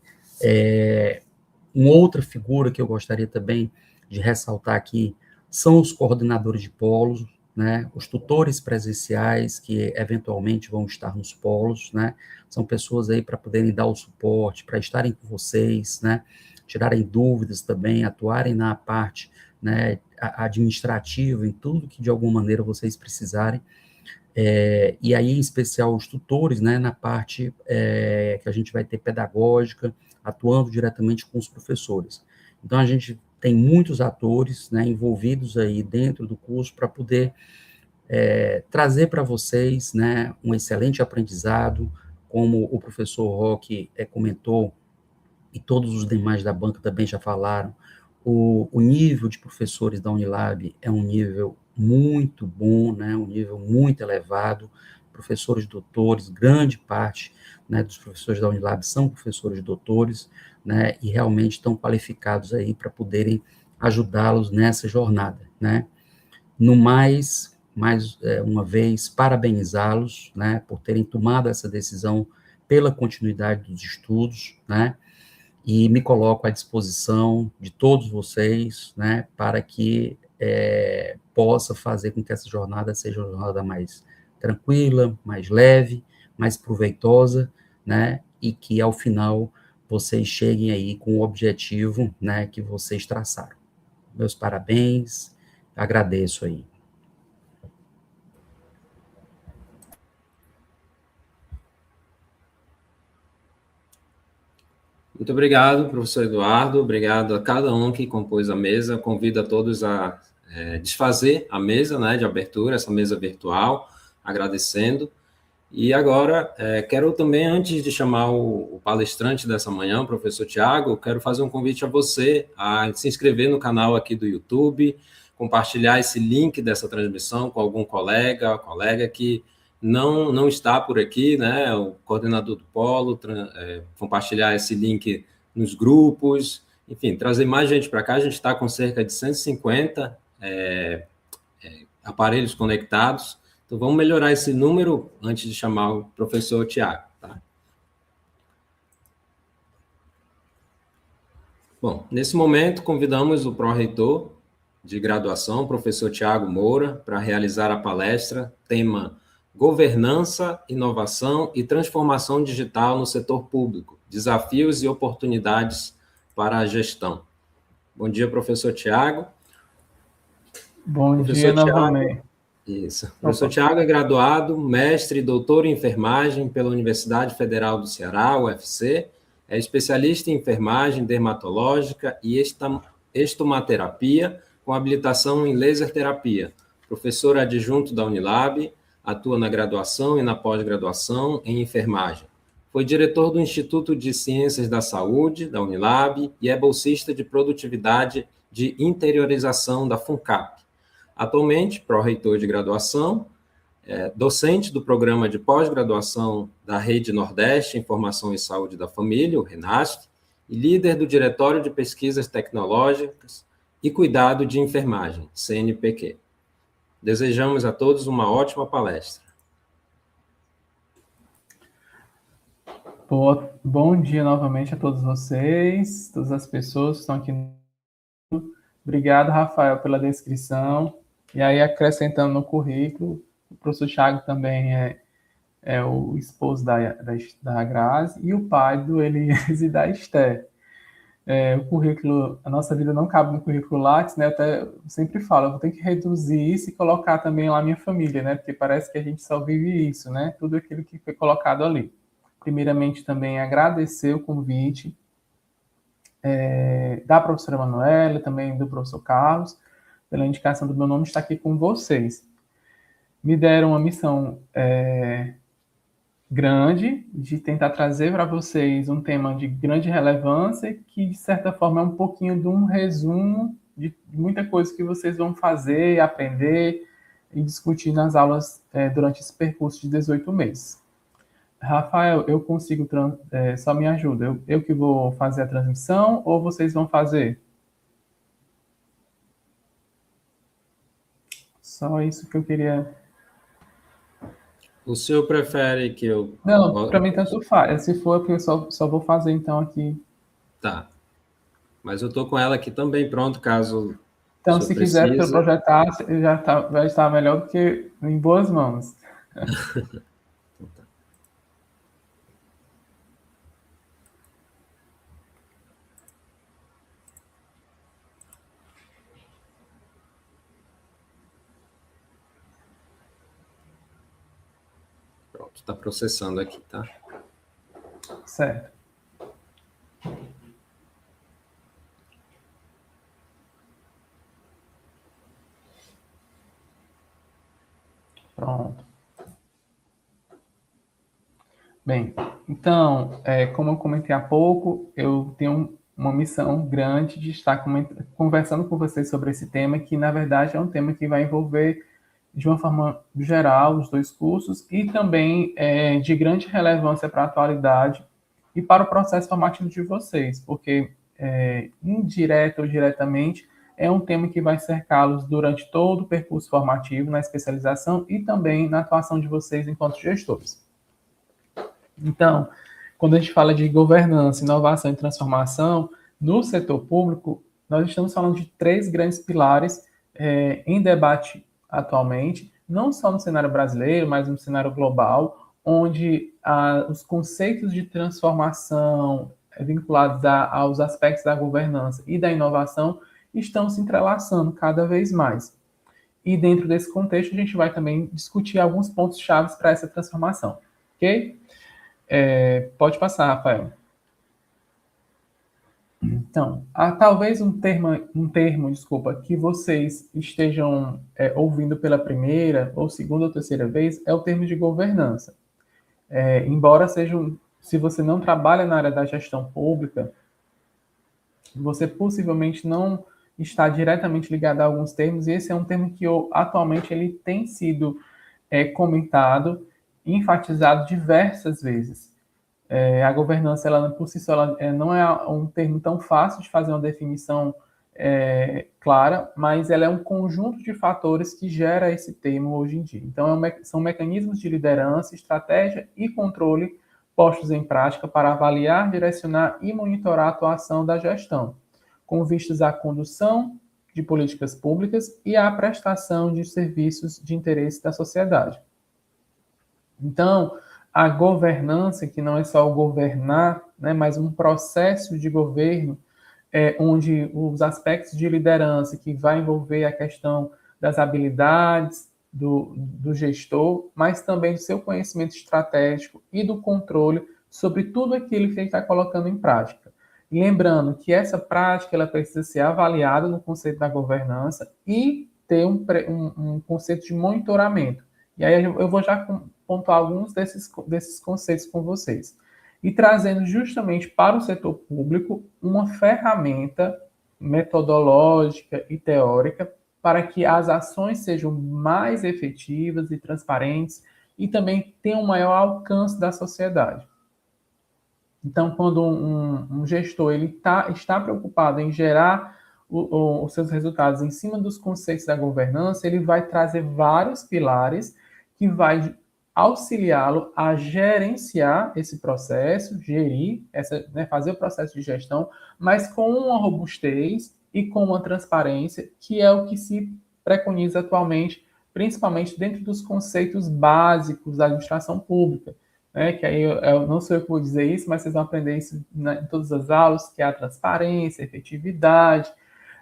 Uma outra figura que eu gostaria também de ressaltar aqui são os coordenadores de polos, né, os tutores presenciais que eventualmente vão estar nos polos, né, são pessoas aí para poderem dar o suporte, para estarem com vocês, né, tirarem dúvidas também, atuarem na parte, né, administrativa, em tudo que de alguma maneira vocês precisarem, e aí em especial os tutores, né, na parte que a gente vai ter pedagógica, atuando diretamente com os professores. Então a gente tem muitos atores, né, envolvidos aí dentro do curso para poder trazer para vocês, né, um excelente aprendizado, como o professor Roque comentou, e todos os demais da banca também já falaram. O nível de professores da Unilab é um nível muito bom, né, um nível muito elevado, professores doutores, grande parte, né, dos professores da Unilab são professores doutores, né, e realmente estão qualificados aí para poderem ajudá-los nessa jornada, né. No mais uma vez, parabenizá-los, né, por terem tomado essa decisão pela continuidade dos estudos, né, e me coloco à disposição de todos vocês, né, para que possa fazer com que essa jornada seja uma jornada mais tranquila, mais leve, mais proveitosa, né, e que ao final vocês cheguem aí com o objetivo, né, que vocês traçaram. Meus parabéns, agradeço aí. Muito obrigado, professor Eduardo, obrigado a cada um que compôs a mesa, convido a todos a desfazer a mesa, né, de abertura, essa mesa virtual, agradecendo. E agora, quero também, antes de chamar o palestrante dessa manhã, o professor Tiago, quero fazer um convite a você a se inscrever no canal aqui do YouTube, compartilhar esse link dessa transmissão com algum colega que não está por aqui, né, o coordenador do polo, compartilhar esse link nos grupos, enfim, trazer mais gente para cá. A gente está com cerca de 150 aparelhos conectados, então vamos melhorar esse número antes de chamar o professor Tiago. Tá? Bom, nesse momento convidamos o pró-reitor de graduação, o professor Tiago Moura, para realizar a palestra, tema Governança, Inovação e Transformação Digital no Setor Público, Desafios e Oportunidades para a Gestão. Bom dia, professor Tiago. Bom dia novamente. Isso. O professor Tiago é graduado, mestre e doutor em enfermagem pela Universidade Federal do Ceará, UFC, é especialista em enfermagem dermatológica e estomaterapia, com habilitação em laser terapia, professor adjunto da Unilab, atua na graduação e na pós-graduação em enfermagem. Foi diretor do Instituto de Ciências da Saúde, da Unilab, e é bolsista de produtividade de interiorização da FUNCAP. Atualmente, pró-reitor de graduação, docente do programa de pós-graduação da Rede Nordeste Informação e Saúde da Família, o RENAST, e líder do Diretório de Pesquisas Tecnológicas e Cuidado de Enfermagem, CNPq. Desejamos a todos uma ótima palestra. Bom dia novamente a todos vocês, todas as pessoas que estão aqui. Obrigado, Rafael, pela descrição. E aí, acrescentando no currículo, o professor Thiago também é o esposo da Grazi e o pai do Elias e da Esther. O currículo, a nossa vida não cabe no currículo Lattes, né? Eu até sempre falo, eu vou ter que reduzir isso e colocar também lá minha família, né? Porque parece que a gente só vive isso, né? Tudo aquilo que foi colocado ali. Primeiramente, também agradecer o convite da professora Manuela, também do professor Carlos, pela indicação do meu nome, estar aqui com vocês. Me deram uma missão grande, de tentar trazer para vocês um tema de grande relevância, que, de certa forma, é um pouquinho de um resumo de muita coisa que vocês vão fazer, aprender e discutir nas aulas durante esse percurso de 18 meses. Rafael, eu consigo, só me ajuda, eu que vou fazer a transmissão ou vocês vão fazer? Só isso que eu queria... O senhor prefere que eu... Não, para mim tanto faz. Se for, eu só vou fazer então aqui. Tá. Mas eu estou com ela aqui também pronto, caso... Então, se quiser projetar, vai estar melhor do que em boas mãos. Pronto, está processando aqui, tá? Certo. Pronto. Bem, então, como eu comentei há pouco, eu tenho uma missão grande de estar conversando com vocês sobre esse tema, que, na verdade, é um tema que vai envolver, de uma forma geral, os dois cursos, e também de grande relevância para a atualidade e para o processo formativo de vocês, porque, indireta ou diretamente, é um tema que vai cercá-los durante todo o percurso formativo, na especialização e também na atuação de vocês enquanto gestores. Então, quando a gente fala de governança, inovação e transformação, no setor público, nós estamos falando de 3 grandes pilares em debate atualmente, não só no cenário brasileiro, mas no cenário global, onde os conceitos de transformação vinculados aos aspectos da governança e da inovação estão se entrelaçando cada vez mais. E dentro desse contexto, a gente vai também discutir alguns pontos chaves para essa transformação, ok? Pode passar, Rafael. Então, talvez um termo, desculpa, que vocês estejam ouvindo pela primeira, ou segunda ou terceira vez, é o termo de governança. Embora se você não trabalha na área da gestão pública, você possivelmente não está diretamente ligado a alguns termos, e esse é um termo que atualmente ele tem sido comentado e enfatizado diversas vezes. A governança, ela por si só, não é um termo tão fácil de fazer uma definição clara, mas ela é um conjunto de fatores que gera esse termo hoje em dia. Então, são mecanismos de liderança, estratégia e controle postos em prática para avaliar, direcionar e monitorar a atuação da gestão, com vistas à condução de políticas públicas e à prestação de serviços de interesse da sociedade. Então, a governança, que não é só o governar, né, mas um processo de governo, onde os aspectos de liderança, que vai envolver a questão das habilidades do gestor, mas também do seu conhecimento estratégico e do controle sobre tudo aquilo que ele está colocando em prática. E lembrando que essa prática ela precisa ser avaliada no conceito da governança e ter um conceito de monitoramento. E aí eu vou já pontuar alguns desses conceitos com vocês. E trazendo justamente para o setor público uma ferramenta metodológica e teórica para que as ações sejam mais efetivas e transparentes e também tenham um maior alcance da sociedade. Então, quando um gestor ele está preocupado em gerar os seus resultados em cima dos conceitos da governança, ele vai trazer vários pilares que vai auxiliá-lo a gerenciar esse processo, fazer o processo de gestão, mas com uma robustez e com uma transparência, que é o que se preconiza atualmente, principalmente dentro dos conceitos básicos da administração pública, né? Que aí eu não sou eu que vou dizer isso, mas vocês vão aprender isso em todas as aulas, que é a transparência, a efetividade,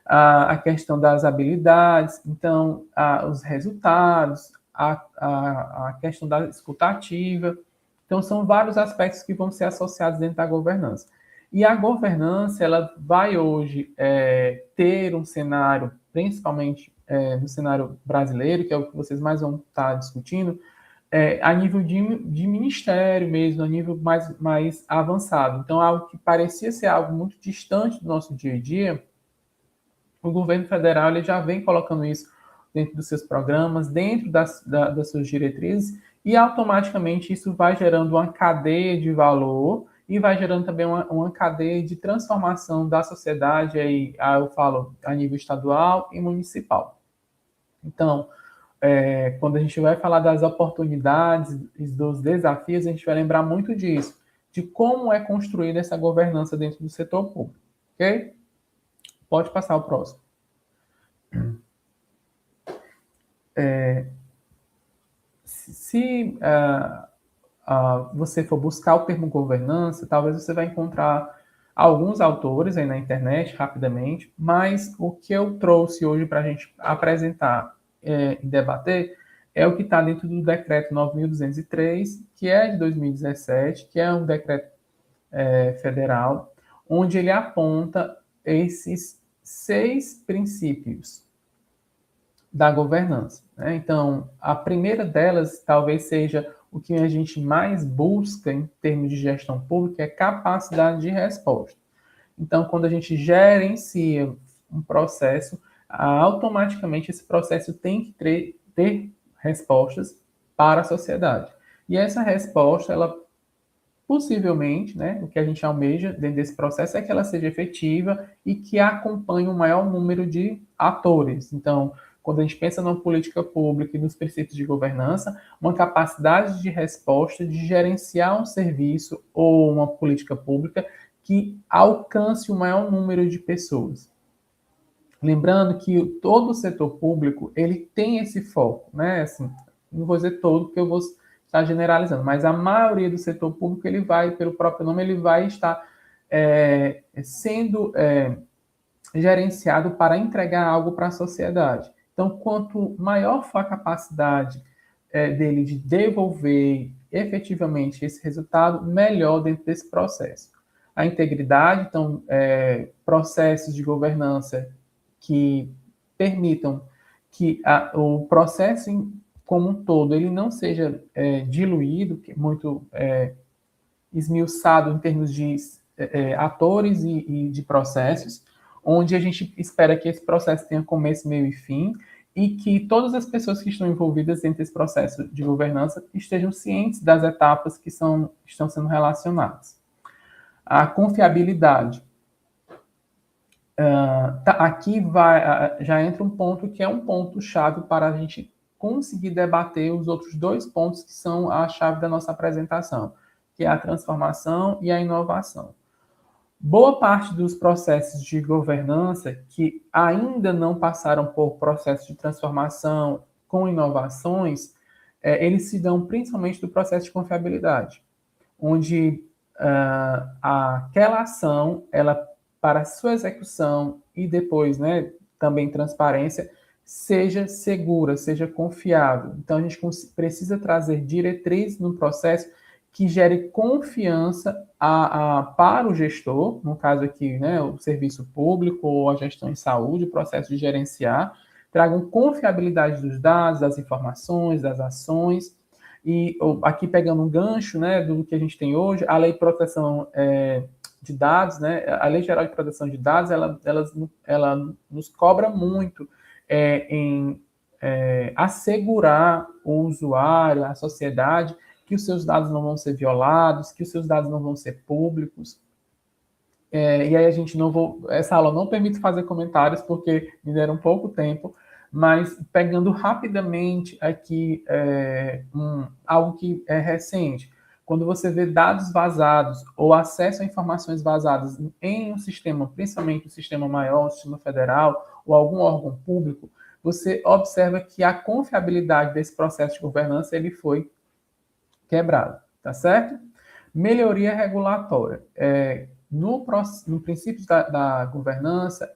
a questão das habilidades, então, os resultados, a questão da escuta ativa. Então, são vários aspectos que vão ser associados dentro da governança. E a governança, ela vai hoje ter um cenário, principalmente no cenário brasileiro, que é o que vocês mais vão estar discutindo, a nível de ministério mesmo, a nível mais avançado. Então, algo que parecia ser algo muito distante do nosso dia a dia, o governo federal ele já vem colocando isso dentro dos seus programas, dentro das suas diretrizes, e automaticamente isso vai gerando uma cadeia de valor e vai gerando também uma cadeia de transformação da sociedade, aí eu falo a nível estadual e municipal. Então, quando a gente vai falar das oportunidades e dos desafios, a gente vai lembrar muito disso, de como é construída essa governança dentro do setor público, ok? Pode passar o próximo. Se você for buscar o termo governança, talvez você vai encontrar alguns autores aí na internet, rapidamente, mas o que eu trouxe hoje para a gente apresentar e debater é o que está dentro do decreto 9.203, que é de 2017, que é um decreto federal, onde ele aponta esses 6 princípios da governança, né? Então, a primeira delas talvez seja o que a gente mais busca em termos de gestão pública, é capacidade de resposta. Então, quando a gente gerencia um processo, automaticamente esse processo tem que ter respostas para a sociedade. E essa resposta, ela possivelmente, né, o que a gente almeja dentro desse processo é que ela seja efetiva e que acompanhe o maior número de atores. Então, quando a gente pensa numa política pública e nos princípios de governança, uma capacidade de resposta, de gerenciar um serviço ou uma política pública que alcance o maior número de pessoas. Lembrando que todo o setor público, ele tem esse foco, né? Assim, não vou dizer todo, porque eu vou estar generalizando, mas a maioria do setor público, ele vai, pelo próprio nome, ele vai estar sendo gerenciado para entregar algo para a sociedade. Então, quanto maior for a capacidade dele de devolver efetivamente esse resultado, melhor dentro desse processo. A integridade, então, processos de governança que permitam que o processo como um todo ele não seja diluído, muito esmiuçado em termos de atores e de processos, onde a gente espera que esse processo tenha começo, meio e fim, e que todas as pessoas que estão envolvidas dentro desse processo de governança estejam cientes das etapas que estão sendo relacionadas. A confiabilidade. Aqui já entra um ponto que é um ponto-chave para a gente conseguir debater os outros 2 pontos que são a chave da nossa apresentação, que é a transformação e a inovação. Boa parte dos processos de governança que ainda não passaram por processo de transformação com inovações, eles se dão principalmente do processo de confiabilidade, onde aquela ação, ela, para sua execução e depois, né, também transparência, seja segura, seja confiável. Então, a gente precisa trazer diretrizes no processo que gere confiança para o gestor, no caso aqui, né, o serviço público ou a gestão em saúde, o processo de gerenciar, tragam confiabilidade dos dados, das informações, das ações, e aqui pegando um gancho, né, do que a gente tem hoje, a Lei de Proteção de Dados, né, a Lei Geral de Proteção de Dados, ela nos cobra muito em assegurar o usuário, a sociedade, que os seus dados não vão ser violados, que os seus dados não vão ser públicos. E aí a gente essa aula não permite fazer comentários, porque me deram pouco tempo, mas pegando rapidamente aqui algo que é recente. Quando você vê dados vazados ou acesso a informações vazadas em um sistema, principalmente um sistema maior, um sistema federal ou algum órgão público, você observa que a confiabilidade desse processo de governança ele foi quebrado, tá certo? Melhoria regulatória. No princípio da governança,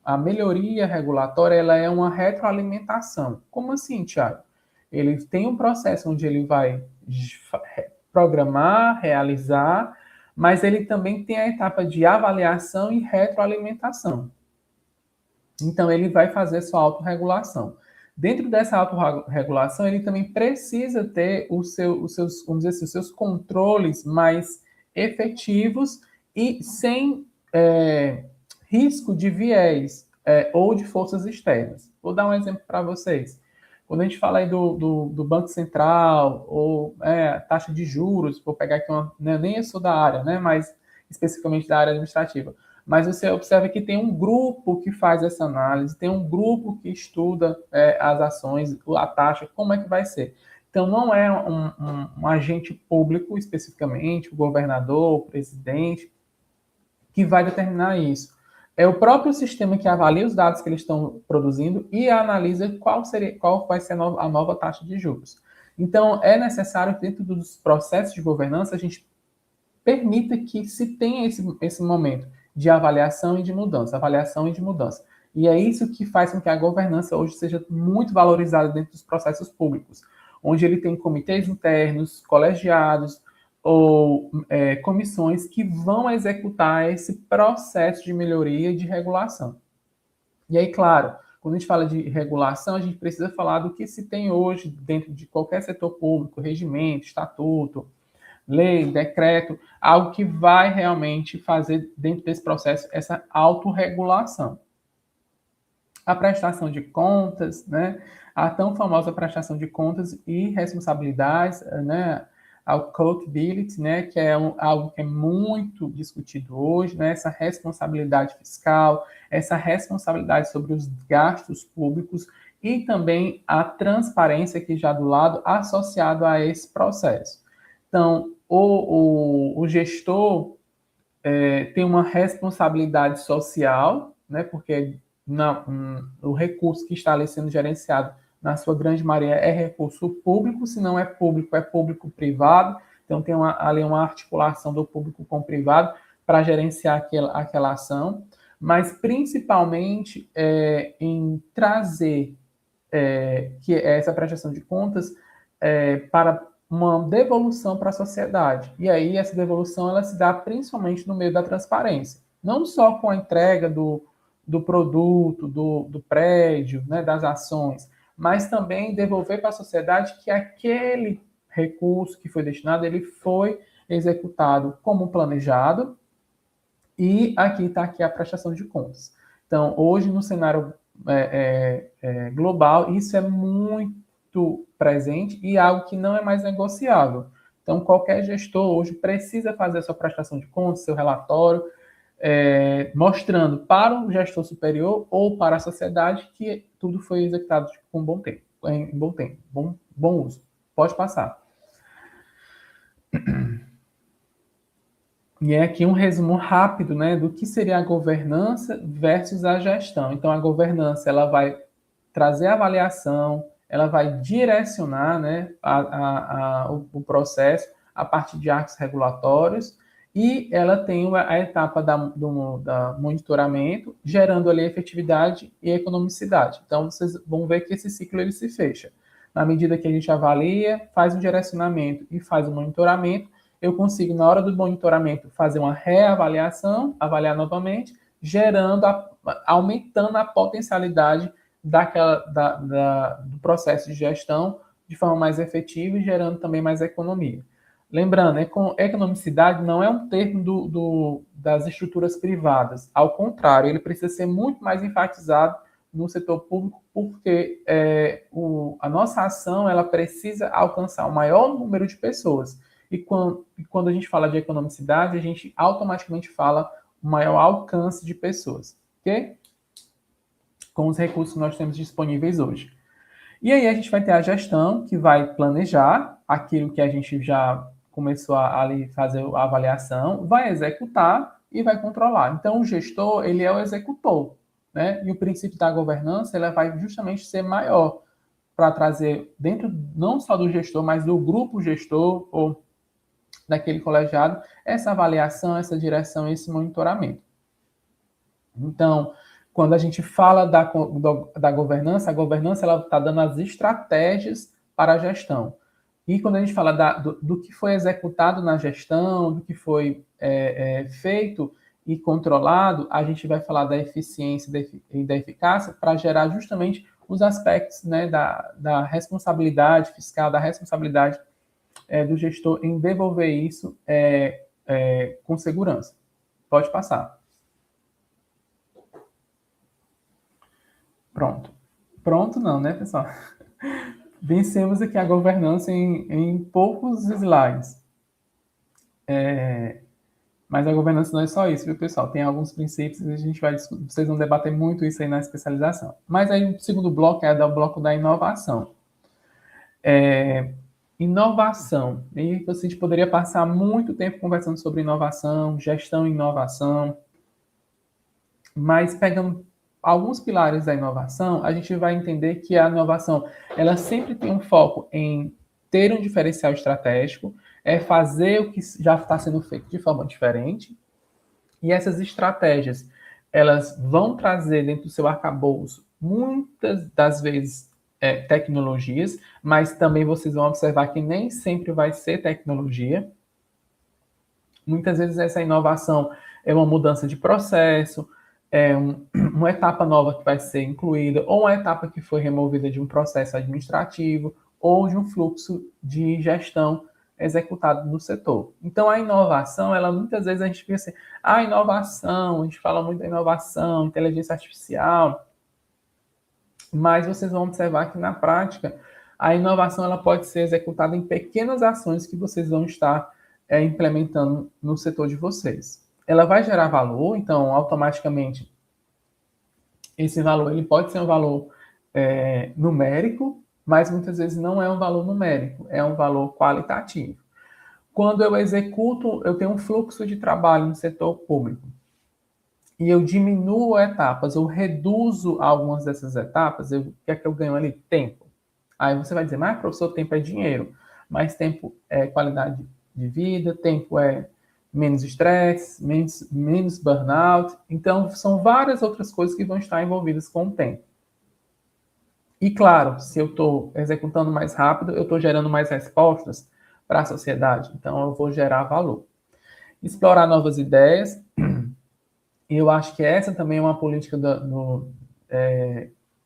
a melhoria regulatória ela é uma retroalimentação. Como assim, Thiago? Ele tem um processo onde ele vai programar, realizar, mas ele também tem a etapa de avaliação e retroalimentação. Então, ele vai fazer sua autorregulação. Dentro dessa autorregulação, ele também precisa ter os seus, vamos dizer assim, os seus controles mais efetivos e sem risco de viés ou de forças externas. Vou dar um exemplo para vocês. Quando a gente fala aí do Banco Central ou taxa de juros, vou pegar aqui nem eu sou da área, né, mas especificamente da área administrativa, mas você observa que tem um grupo que faz essa análise, tem um grupo que estuda as ações, a taxa, como é que vai ser. Então, não é um agente público, especificamente, o governador, o presidente, que vai determinar isso. É o próprio sistema que avalia os dados que eles estão produzindo e analisa qual vai ser a nova taxa de juros. Então, é necessário que dentro dos processos de governança a gente permita que se tenha esse momento de avaliação e de mudança, E é isso que faz com que a governança hoje seja muito valorizada dentro dos processos públicos, onde ele tem comitês internos, colegiados, ou comissões que vão executar esse processo de melhoria e de regulação. E aí, claro, quando a gente fala de regulação, a gente precisa falar do que se tem hoje dentro de qualquer setor público, regimento, estatuto, lei, decreto, algo que vai realmente fazer dentro desse processo essa autorregulação. A prestação de contas, né? A tão famosa prestação de contas e responsabilidades, né? A accountability, né, que é algo que é muito discutido hoje, né, essa responsabilidade fiscal, essa responsabilidade sobre os gastos públicos e também a transparência que já do lado associado a esse processo. Então, o gestor tem uma responsabilidade social, né, porque o recurso que está ali sendo gerenciado na sua grande maioria é recurso público, se não é público-privado, então tem ali uma articulação do público com o privado para gerenciar aquela ação, mas principalmente em trazer que essa prestação de contas para uma devolução para a sociedade. E aí essa devolução ela se dá principalmente no meio da transparência, não só com a entrega do produto, do prédio, né, das ações, mas também devolver para a sociedade que aquele recurso que foi destinado, ele foi executado como planejado, e aqui está a prestação de contas. Então, hoje, no cenário global, isso é muito presente e algo que não é mais negociável. Então, qualquer gestor hoje precisa fazer a sua prestação de contas, seu relatório, mostrando para o gestor superior ou para a sociedade que tudo foi executado com bom uso. Pode passar. E é aqui um resumo rápido, né, do que seria a governança versus a gestão. Então, a governança ela vai trazer a avaliação, ela vai direcionar, né, o processo a partir de atos regulatórios, e ela tem a etapa do monitoramento, gerando ali efetividade e economicidade. Então, vocês vão ver que esse ciclo ele se fecha. Na medida que a gente avalia, faz o direcionamento e faz o monitoramento, eu consigo, na hora do monitoramento, fazer uma reavaliação, avaliar novamente, aumentando a potencialidade do processo de gestão de forma mais efetiva e gerando também mais economia. Lembrando, economicidade não é um termo das estruturas privadas. Ao contrário, ele precisa ser muito mais enfatizado no setor público, porque a nossa ação ela precisa alcançar o maior número de pessoas. E quando a gente fala de economicidade, a gente automaticamente fala o maior alcance de pessoas, ok? Com os recursos que nós temos disponíveis hoje. E aí a gente vai ter a gestão, que vai planejar aquilo que a gente já começou a fazer a avaliação, vai executar e vai controlar. Então, o gestor, ele é o executor, né? E o princípio da governança, ela vai justamente ser maior para trazer dentro não só do gestor, mas do grupo gestor ou daquele colegiado, essa avaliação, essa direção, esse monitoramento. Então, quando a gente fala da governança, a governança ela está dando as estratégias para a gestão. E quando a gente fala do que foi executado na gestão, do que foi feito e controlado, a gente vai falar da eficiência e da eficácia para gerar justamente os aspectos, né, da responsabilidade fiscal, da responsabilidade do gestor em devolver isso com segurança. Pode passar. Pronto. Pronto não, né, pessoal? Vencemos aqui a governança em poucos slides. Mas a governança não é só isso, viu, pessoal? Tem alguns princípios e a gente vai discutir, vocês vão debater muito isso aí na especialização. Mas aí o segundo bloco é o bloco da inovação. Inovação. E a gente poderia passar muito tempo conversando sobre inovação, gestão e inovação. Mas pegando alguns pilares da inovação, a gente vai entender que a inovação, ela sempre tem um foco em ter um diferencial estratégico, fazer o que já está sendo feito de forma diferente, e essas estratégias, elas vão trazer dentro do seu arcabouço, muitas das vezes, tecnologias, mas também vocês vão observar que nem sempre vai ser tecnologia. Muitas vezes essa inovação é uma mudança de processo, uma etapa nova que vai ser incluída, ou uma etapa que foi removida de um processo administrativo, ou de um fluxo de gestão executado no setor. Então, a inovação, ela muitas vezes a gente pensa assim, inovação, a gente fala muito da inovação, inteligência artificial, mas vocês vão observar que, na prática, a inovação ela pode ser executada em pequenas ações que vocês vão estar implementando no setor de vocês. Ela vai gerar valor, então, automaticamente, esse valor ele pode ser um valor numérico, mas muitas vezes não é um valor numérico, é um valor qualitativo. Quando eu executo, eu tenho um fluxo de trabalho no setor público, e eu diminuo etapas, eu reduzo algumas dessas etapas, o que é que eu ganho ali? Tempo. Aí você vai dizer, mas professor, tempo é dinheiro, mas tempo é qualidade de vida, tempo é menos estresse, menos burnout, então são várias outras coisas que vão estar envolvidas com o tempo. E claro, se eu estou executando mais rápido, eu estou gerando mais respostas para a sociedade, então eu vou gerar valor. Explorar novas ideias, e eu acho que essa também é uma política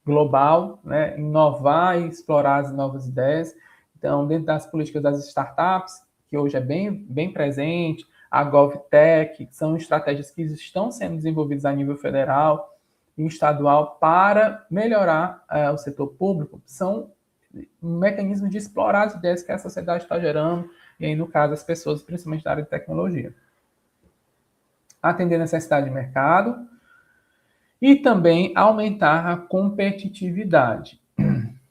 global, né? Inovar e explorar as novas ideias. Então, dentro das políticas das startups, que hoje é bem presente, a GovTech, que são estratégias que estão sendo desenvolvidas a nível federal e estadual para melhorar o setor público, são um mecanismo de explorar as ideias que a sociedade está gerando, e aí, no caso, as pessoas, principalmente da área de tecnologia. Atender a necessidade de mercado e também aumentar a competitividade.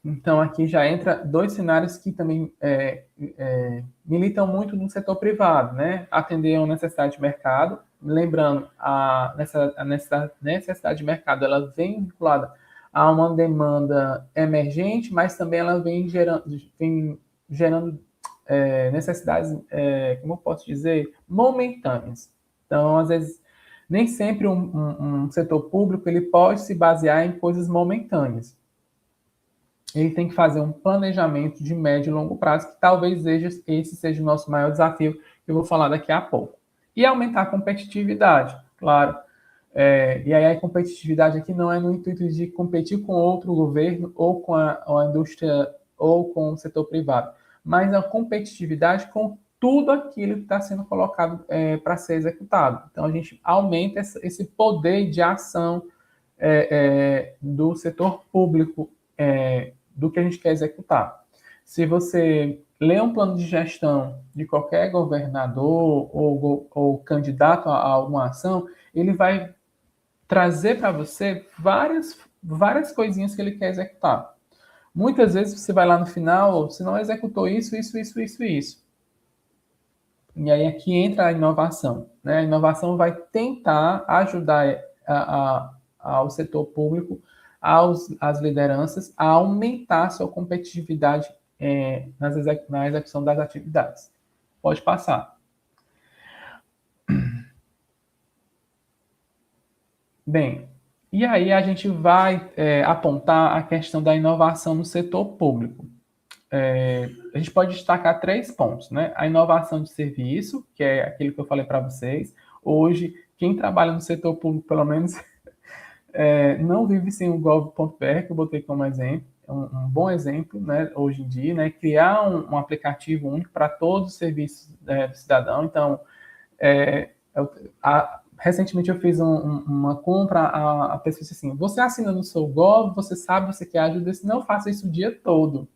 Então, aqui já entra dois cenários que também militam muito no setor privado, né? Atender a uma necessidade de mercado. Lembrando, a necessidade de mercado, ela vem vinculada a uma demanda emergente, mas também ela vem gerando necessidades, como eu posso dizer, momentâneas. Então, às vezes, nem sempre um setor público ele pode se basear em coisas momentâneas. Ele tem que fazer um planejamento de médio e longo prazo, que talvez esse seja o nosso maior desafio, que eu vou falar daqui a pouco. E aumentar a competitividade, claro. E aí a competitividade aqui não é no intuito de competir com outro governo, ou com a indústria, ou com o setor privado, mas a competitividade com tudo aquilo que está sendo colocado para ser executado. Então, a gente aumenta esse poder de ação do setor público, do que a gente quer executar. Se você lê um plano de gestão de qualquer governador ou candidato a alguma ação, ele vai trazer para você várias coisinhas que ele quer executar. Muitas vezes você vai lá no final, você não executou isso. E aí aqui entra a inovação, né? A inovação vai tentar ajudar ao setor público, às lideranças, a aumentar a sua competitividade na execução das atividades. Pode passar. Bem, e aí a gente vai apontar a questão da inovação no setor público. A gente pode destacar 3 pontos, né? A inovação de serviço, que é aquilo que eu falei para vocês. Hoje, quem trabalha no setor público, pelo menos, não vive sem o gov.br, que eu botei como exemplo, é um bom exemplo, né, hoje em dia, né, criar um aplicativo único para todos os serviços do cidadão. Então, recentemente eu fiz uma compra, a pessoa disse assim, você assina no seu Gov, você sabe, você quer ajuda, eu disse, não faça isso o dia todo.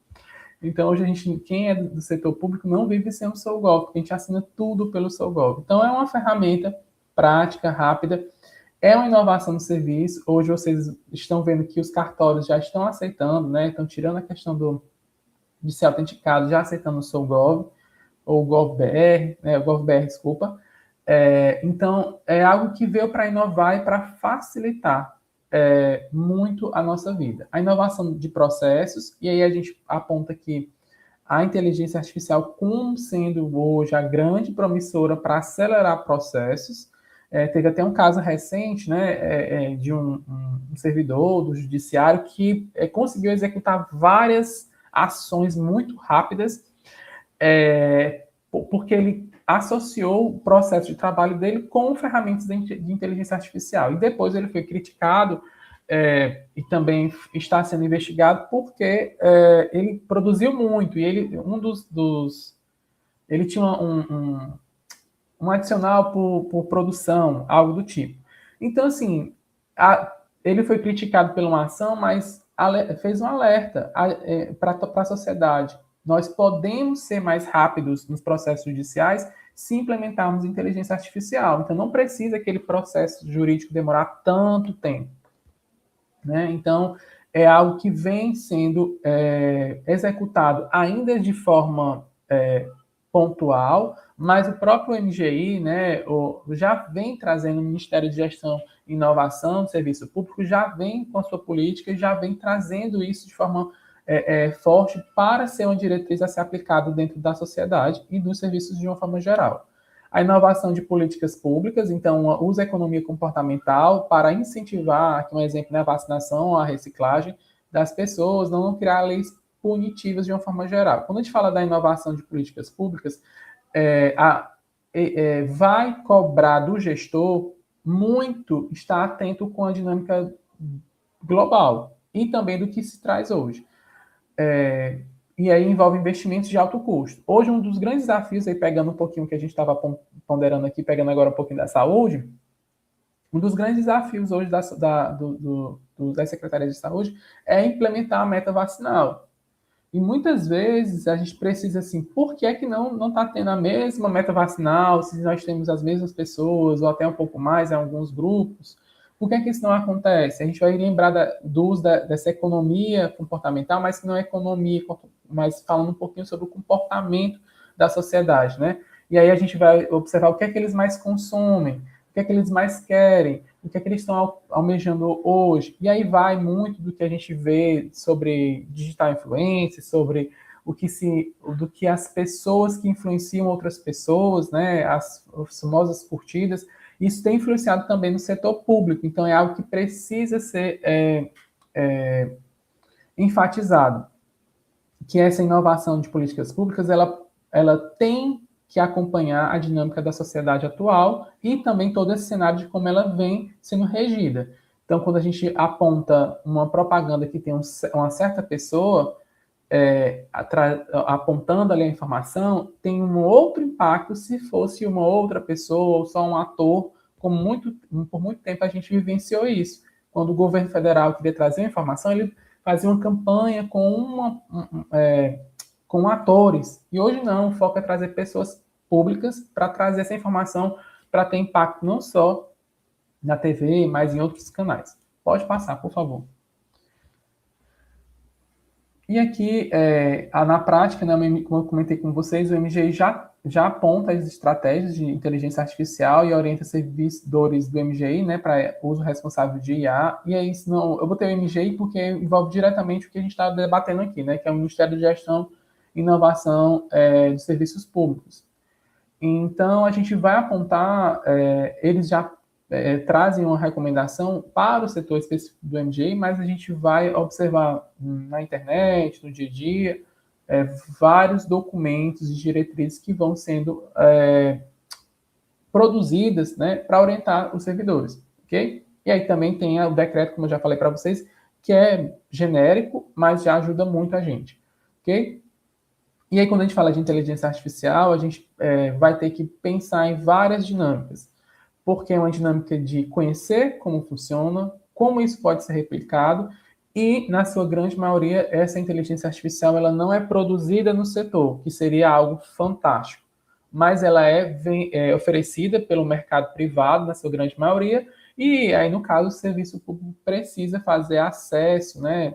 Então, hoje quem é do setor público não vive sem o seu Gov, porque a gente assina tudo pelo seu Gov. Então, é uma ferramenta prática, rápida, é uma inovação no serviço. Hoje vocês estão vendo que os cartórios já estão aceitando, né? Estão tirando a questão de ser autenticado, já aceitando o seu Gov, ou o GovBR, né? O GovBR, desculpa. Então, é algo que veio para inovar e para facilitar muito a nossa vida. A inovação de processos, e aí a gente aponta que a inteligência artificial como sendo hoje a grande promissora para acelerar processos. Teve até um caso recente, né, de um servidor do judiciário que conseguiu executar várias ações muito rápidas, porque ele associou o processo de trabalho dele com ferramentas de inteligência artificial. E depois ele foi criticado e também está sendo investigado porque ele produziu muito, e ele ele tinha um adicional por produção, algo do tipo. Então, assim, ele foi criticado por uma ação, mas fez um alerta para a sociedade. Nós podemos ser mais rápidos nos processos judiciais se implementarmos inteligência artificial. Então, não precisa aquele processo jurídico demorar tanto tempo, né? Então, é algo que vem sendo executado ainda de forma pontual, mas o próprio MGI, né, já vem trazendo, o Ministério de Gestão e Inovação do Serviço Público já vem com a sua política e já vem trazendo isso de forma forte para ser uma diretriz a ser aplicada dentro da sociedade e dos serviços de uma forma geral. A inovação de políticas públicas, então, usa a economia comportamental para incentivar, aqui um exemplo, né, a vacinação, a reciclagem das pessoas, não criar leis punitivas de uma forma geral. Quando a gente fala da inovação de políticas públicas, vai cobrar do gestor muito estar atento com a dinâmica global e também do que se traz hoje. E aí envolve investimentos de alto custo. Hoje, um dos grandes desafios, aí pegando um pouquinho o que a gente estava ponderando aqui, pegando agora um pouquinho da saúde, um dos grandes desafios hoje das secretarias de saúde é implementar a meta vacinal. E muitas vezes a gente precisa, assim, por que é que não está tendo a mesma meta vacinal, se nós temos as mesmas pessoas, ou até um pouco mais em alguns grupos? Por que é que isso não acontece? A gente vai lembrar do uso dessa economia comportamental, mas que não é economia, mas falando um pouquinho sobre o comportamento da sociedade, né? E aí a gente vai observar o que é que eles mais consomem, o que é que eles mais querem, o que é que eles estão almejando hoje. E aí vai muito do que a gente vê sobre digital influência, sobre do que as pessoas que influenciam outras pessoas, né, as famosas curtidas, isso tem influenciado também no setor público. Então, é algo que precisa ser enfatizado, que essa inovação de políticas públicas, ela tem que acompanhar a dinâmica da sociedade atual e também todo esse cenário de como ela vem sendo regida. Então, quando a gente aponta uma propaganda que tem uma certa pessoa apontando ali a informação, tem um outro impacto se fosse uma outra pessoa ou só um ator, por muito tempo a gente vivenciou isso. Quando o governo federal queria trazer a informação, ele fazia uma campanha com atores. E hoje não, o foco é trazer pessoas públicas para trazer essa informação para ter impacto não só na TV, mas em outros canais. Pode passar, por favor. E aqui, na prática, né, como eu comentei com vocês, o MGI já aponta as estratégias de inteligência artificial e orienta servidores do MGI, né, para uso responsável de IA. E é isso, eu botei o MGI porque envolve diretamente o que a gente está debatendo aqui, né, que é o Ministério de Gestão e Inovação de Serviços Públicos. Então, a gente vai apontar, eles já trazem uma recomendação para o setor específico do MGI, mas a gente vai observar na internet, no dia a dia, vários documentos e diretrizes que vão sendo produzidas, né, para orientar os servidores, ok? E aí também tem o decreto, como eu já falei para vocês, que é genérico, mas já ajuda muito a gente, ok? E aí, quando a gente fala de inteligência artificial, a gente vai ter que pensar em várias dinâmicas, porque é uma dinâmica de conhecer como funciona, como isso pode ser replicado, e, na sua grande maioria, essa inteligência artificial ela não é produzida no setor, que seria algo fantástico, mas ela é oferecida pelo mercado privado, na sua grande maioria, e aí, no caso, o serviço público precisa fazer acesso, né,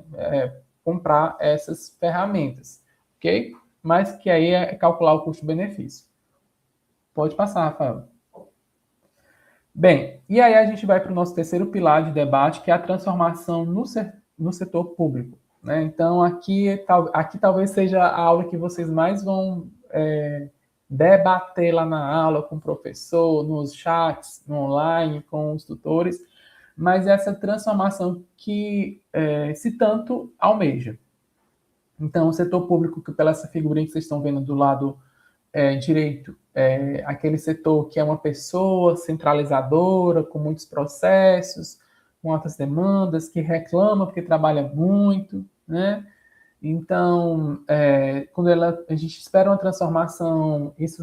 comprar essas ferramentas, ok? Mas que aí é calcular o custo-benefício. Pode passar, Rafael. Bem, e aí a gente vai para o nosso terceiro pilar de debate, que é a transformação no setor público, né? Então, aqui talvez seja a aula que vocês mais vão debater lá na aula com o professor, nos chats, no online, com os tutores, mas essa transformação que se tanto almeja. Então, o setor público, que pela essa figurinha que vocês estão vendo do lado direito, aquele setor que é uma pessoa centralizadora, com muitos processos, com altas demandas, que reclama porque trabalha muito, né? Então, quando a gente espera uma transformação, isso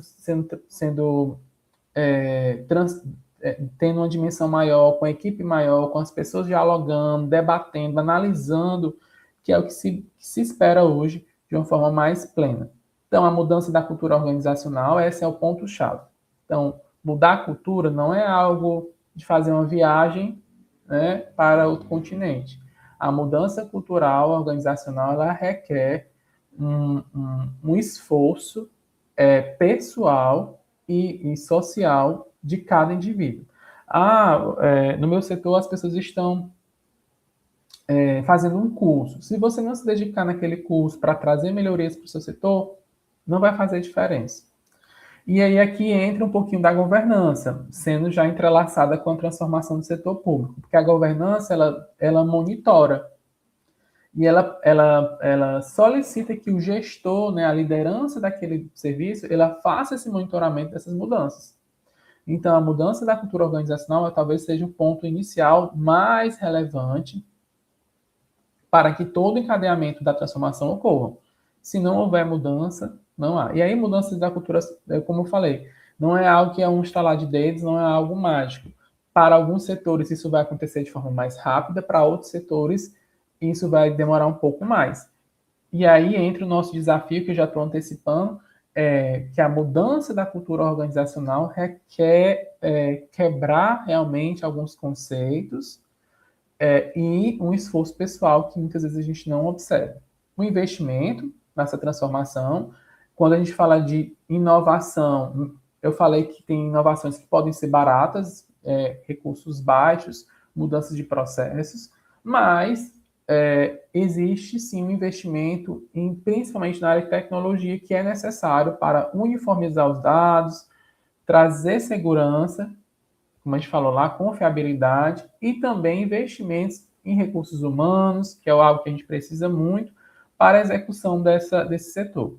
tendo uma dimensão maior, com a equipe maior, com as pessoas dialogando, debatendo, analisando, que é o que se espera hoje de uma forma mais plena. Então, a mudança da cultura organizacional, esse é o ponto-chave. Então, mudar a cultura não é algo de fazer uma viagem, né, para outro continente. A mudança cultural organizacional, ela requer um esforço pessoal e social de cada indivíduo. No meu setor, as pessoas estão fazendo um curso. Se você não se dedicar naquele curso para trazer melhorias para o seu setor, não vai fazer diferença. E aí aqui entra um pouquinho da governança, sendo já entrelaçada com a transformação do setor público, porque a governança, ela monitora, e ela solicita que o gestor, né, a liderança daquele serviço, ela faça esse monitoramento dessas mudanças. Então, a mudança da cultura organizacional talvez seja o ponto inicial mais relevante para que todo o encadeamento da transformação ocorra. Se não houver mudança, não há. E aí, mudanças da cultura, como eu falei, não é algo que é um estalar de dedos, não é algo mágico. Para alguns setores, isso vai acontecer de forma mais rápida, para outros setores, isso vai demorar um pouco mais. E aí entra o nosso desafio, que eu já estou antecipando, que a mudança da cultura organizacional requer quebrar realmente alguns conceitos e um esforço pessoal que muitas vezes a gente não observa. O investimento nessa transformação, quando a gente fala de inovação, eu falei que tem inovações que podem ser baratas, recursos baixos, mudanças de processos, mas existe sim um investimento, principalmente na área de tecnologia, que é necessário para uniformizar os dados, trazer segurança, como a gente falou lá, confiabilidade, e também investimentos em recursos humanos, que é algo que a gente precisa muito para a execução desse setor.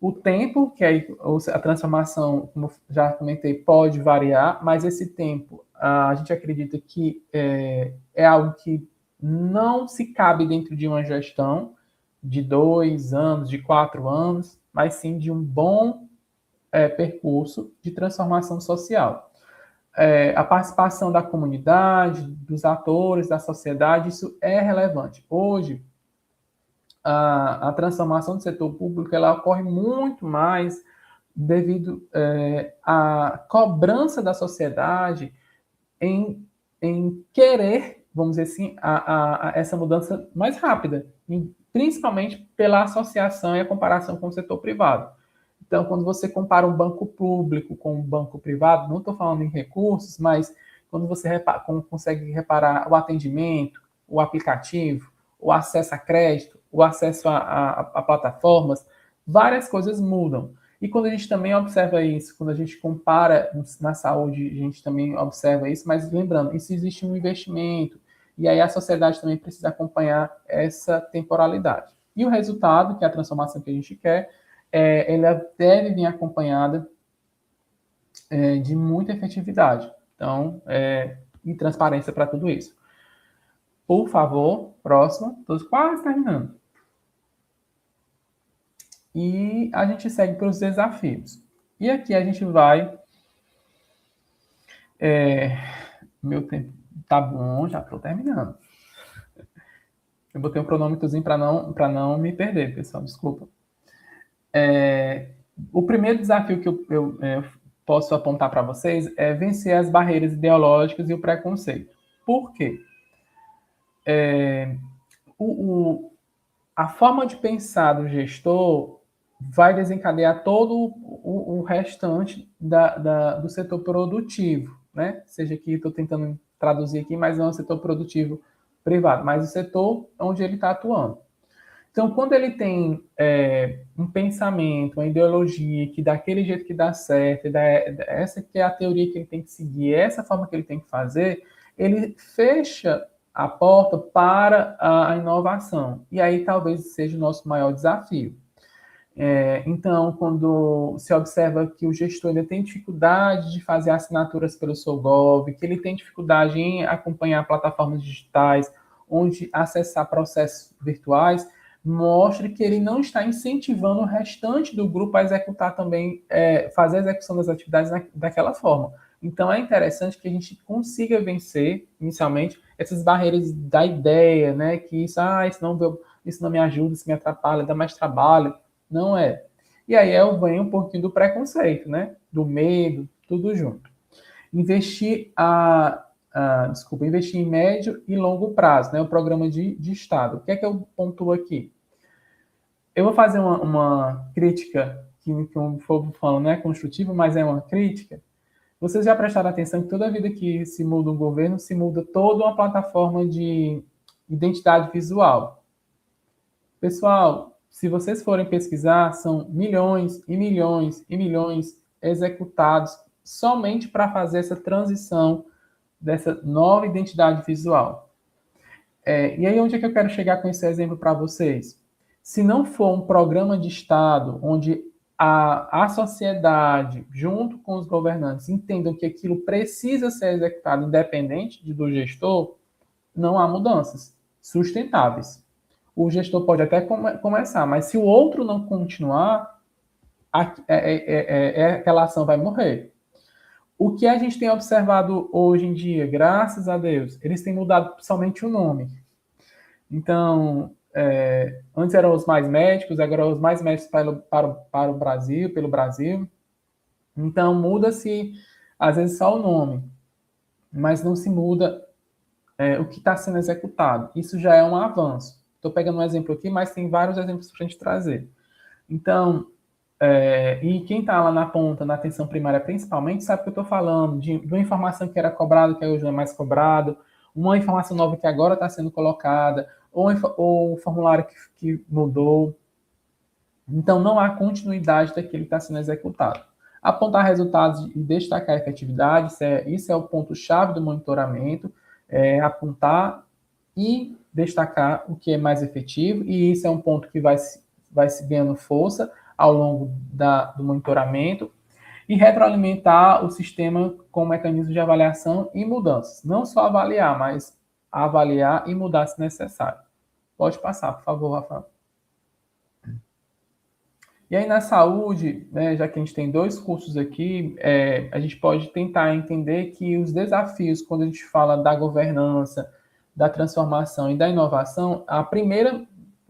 O tempo, que a transformação, como já comentei, pode variar, mas esse tempo, a gente acredita que é algo que não se cabe dentro de uma gestão de 2 anos, de 4 anos, mas sim de um bom percurso de transformação social. A participação da comunidade, dos atores, da sociedade, isso é relevante. Hoje, a transformação do setor público ela ocorre muito mais devido à cobrança da sociedade em querer, vamos dizer assim, essa mudança mais rápida, principalmente pela associação e a comparação com o setor privado. Então, quando você compara um banco público com um banco privado, não estou falando em recursos, mas quando você consegue reparar o atendimento, o aplicativo, o acesso a crédito, o acesso a plataformas, várias coisas mudam. E quando a gente também observa isso, quando a gente compara na saúde, a gente também observa isso, mas lembrando, isso existe um investimento, e aí a sociedade também precisa acompanhar essa temporalidade. E o resultado, que é a transformação que a gente quer, ela deve vir acompanhada de muita efetividade. Então, e transparência para tudo isso. Por favor, próximo. Estou quase terminando. E a gente segue para os desafios. E aqui a gente vai... meu tempo tá bom, já estou terminando. Eu botei um cronômetrozinho para não me perder, pessoal, desculpa. O primeiro desafio que eu posso apontar para vocês é vencer as barreiras ideológicas e o preconceito. Por quê? A forma de pensar do gestor vai desencadear todo o restante do setor produtivo, né? Seja que estou tentando traduzir aqui, mas não é o setor produtivo privado, mas o setor onde ele está atuando. Então, quando ele tem um pensamento, uma ideologia que daquele jeito que dá certo, essa que é a teoria que ele tem que seguir, essa forma que ele tem que fazer, ele fecha a porta para a inovação. E aí talvez seja o nosso maior desafio. Então, quando se observa que o gestor ainda tem dificuldade de fazer assinaturas pelo Solgov, que ele tem dificuldade em acompanhar plataformas digitais, onde acessar processos virtuais, mostre que ele não está incentivando o restante do grupo a executar também, fazer a execução das atividades daquela forma. Então, é interessante que a gente consiga vencer, inicialmente, essas barreiras da ideia, né? Que isso não me ajuda, isso me atrapalha, dá mais trabalho. Não é. E aí vem um pouquinho do preconceito, né? Do medo, tudo junto. Investir em médio e longo prazo, né? O programa de Estado. O que é que eu pontuo aqui? Eu vou fazer uma crítica, que o povo falando não é construtiva, mas é uma crítica. Vocês já prestaram atenção que toda vida que se muda um governo, se muda toda uma plataforma de identidade visual. Pessoal, se vocês forem pesquisar, são milhões e milhões e milhões executados somente para fazer essa transição dessa nova identidade visual. E aí, onde é que eu quero chegar com esse exemplo para vocês? Se não for um programa de Estado onde a sociedade, junto com os governantes, entendam que aquilo precisa ser executado independente do gestor, não há mudanças sustentáveis. O gestor pode até começar, mas se o outro não continuar, aquela ação vai morrer. O que a gente tem observado hoje em dia, graças a Deus, eles têm mudado somente o nome. Então, antes eram os mais médicos, agora os mais médicos para o Brasil, pelo Brasil. Então, muda-se, às vezes, só o nome, mas não se muda o que está sendo executado. Isso já é um avanço. Estou pegando um exemplo aqui, mas tem vários exemplos para a gente trazer. Então, e quem está lá na ponta, na atenção primária principalmente, sabe o que eu estou falando, de uma informação que era cobrada, que hoje não é mais cobrado, uma informação nova que agora está sendo colocada, ou um formulário que mudou. Então, não há continuidade daquilo que está sendo executado. Apontar resultados e destacar a efetividade, isso é o ponto-chave do monitoramento, apontar e destacar o que é mais efetivo, e isso é um ponto que vai se ganhando força ao longo do monitoramento, e retroalimentar o sistema com mecanismos de avaliação e mudanças. Não só avaliar, mas avaliar e mudar se necessário. Pode passar, por favor, Rafael. E aí, na saúde, né, já que a gente tem 2 cursos aqui, a gente pode tentar entender que os desafios, quando a gente fala da governança, da transformação e da inovação,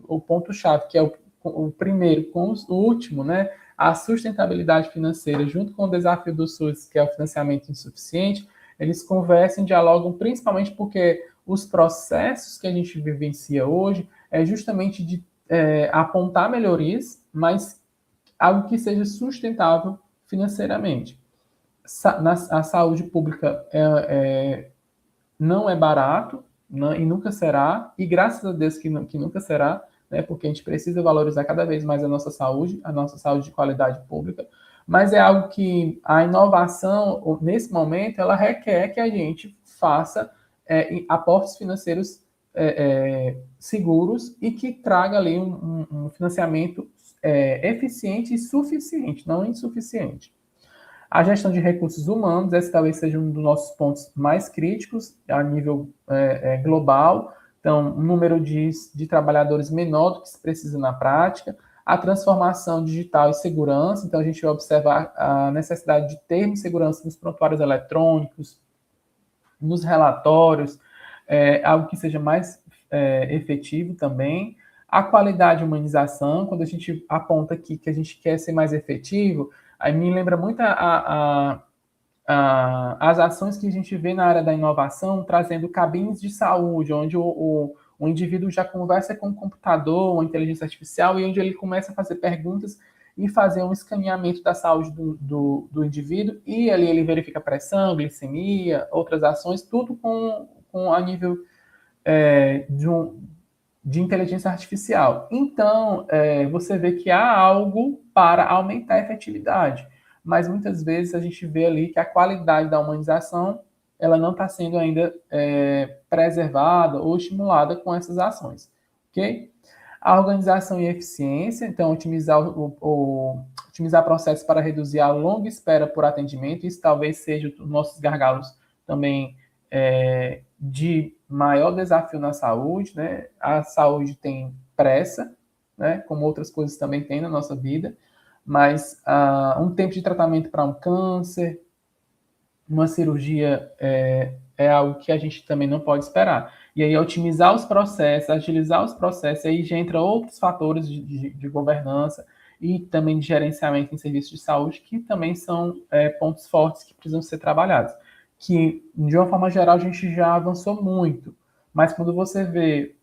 o ponto-chave, que é o primeiro com o último, né, a sustentabilidade financeira, junto com o desafio do SUS, que é o financiamento insuficiente, eles conversam e dialogam principalmente porque os processos que a gente vivencia hoje é justamente de apontar melhorias, mas algo que seja sustentável financeiramente. A saúde pública não é barato, e nunca será, e graças a Deus que nunca será, né, porque a gente precisa valorizar cada vez mais a nossa saúde de qualidade pública, mas é algo que a inovação, nesse momento, ela requer que a gente faça aportes financeiros seguros e que traga ali um financiamento eficiente e suficiente, não insuficiente. A gestão de recursos humanos, esse talvez seja um dos nossos pontos mais críticos a nível global. Então, um número de trabalhadores menor do que se precisa na prática. A transformação digital e segurança. Então, a gente vai observar a necessidade de termos segurança nos prontuários eletrônicos, nos relatórios, algo que seja mais efetivo também. A qualidade e humanização, quando a gente aponta aqui que a gente quer ser mais efetivo, aí me lembra muito as ações que a gente vê na área da inovação, trazendo cabines de saúde, onde o indivíduo já conversa com o computador, ou a inteligência artificial, e onde ele começa a fazer perguntas e fazer um escaneamento da saúde do indivíduo, e ali ele verifica pressão, glicemia, outras ações, tudo a nível de inteligência artificial. Então, você vê que há algo para aumentar a efetividade, mas muitas vezes a gente vê ali que a qualidade da humanização ela não está sendo ainda preservada ou estimulada com essas ações, ok? A organização e eficiência, então otimizar processos para reduzir a longa espera por atendimento, isso talvez seja os nossos gargalos também de maior desafio na saúde, né? A saúde tem pressa, né? Como outras coisas também tem na nossa vida, mas um tempo de tratamento para um câncer, uma cirurgia é algo que a gente também não pode esperar. E aí, otimizar os processos, agilizar os processos, aí já entra outros fatores de governança e também de gerenciamento em serviços de saúde, que também são pontos fortes que precisam ser trabalhados. Que, de uma forma geral, a gente já avançou muito, mas quando você vê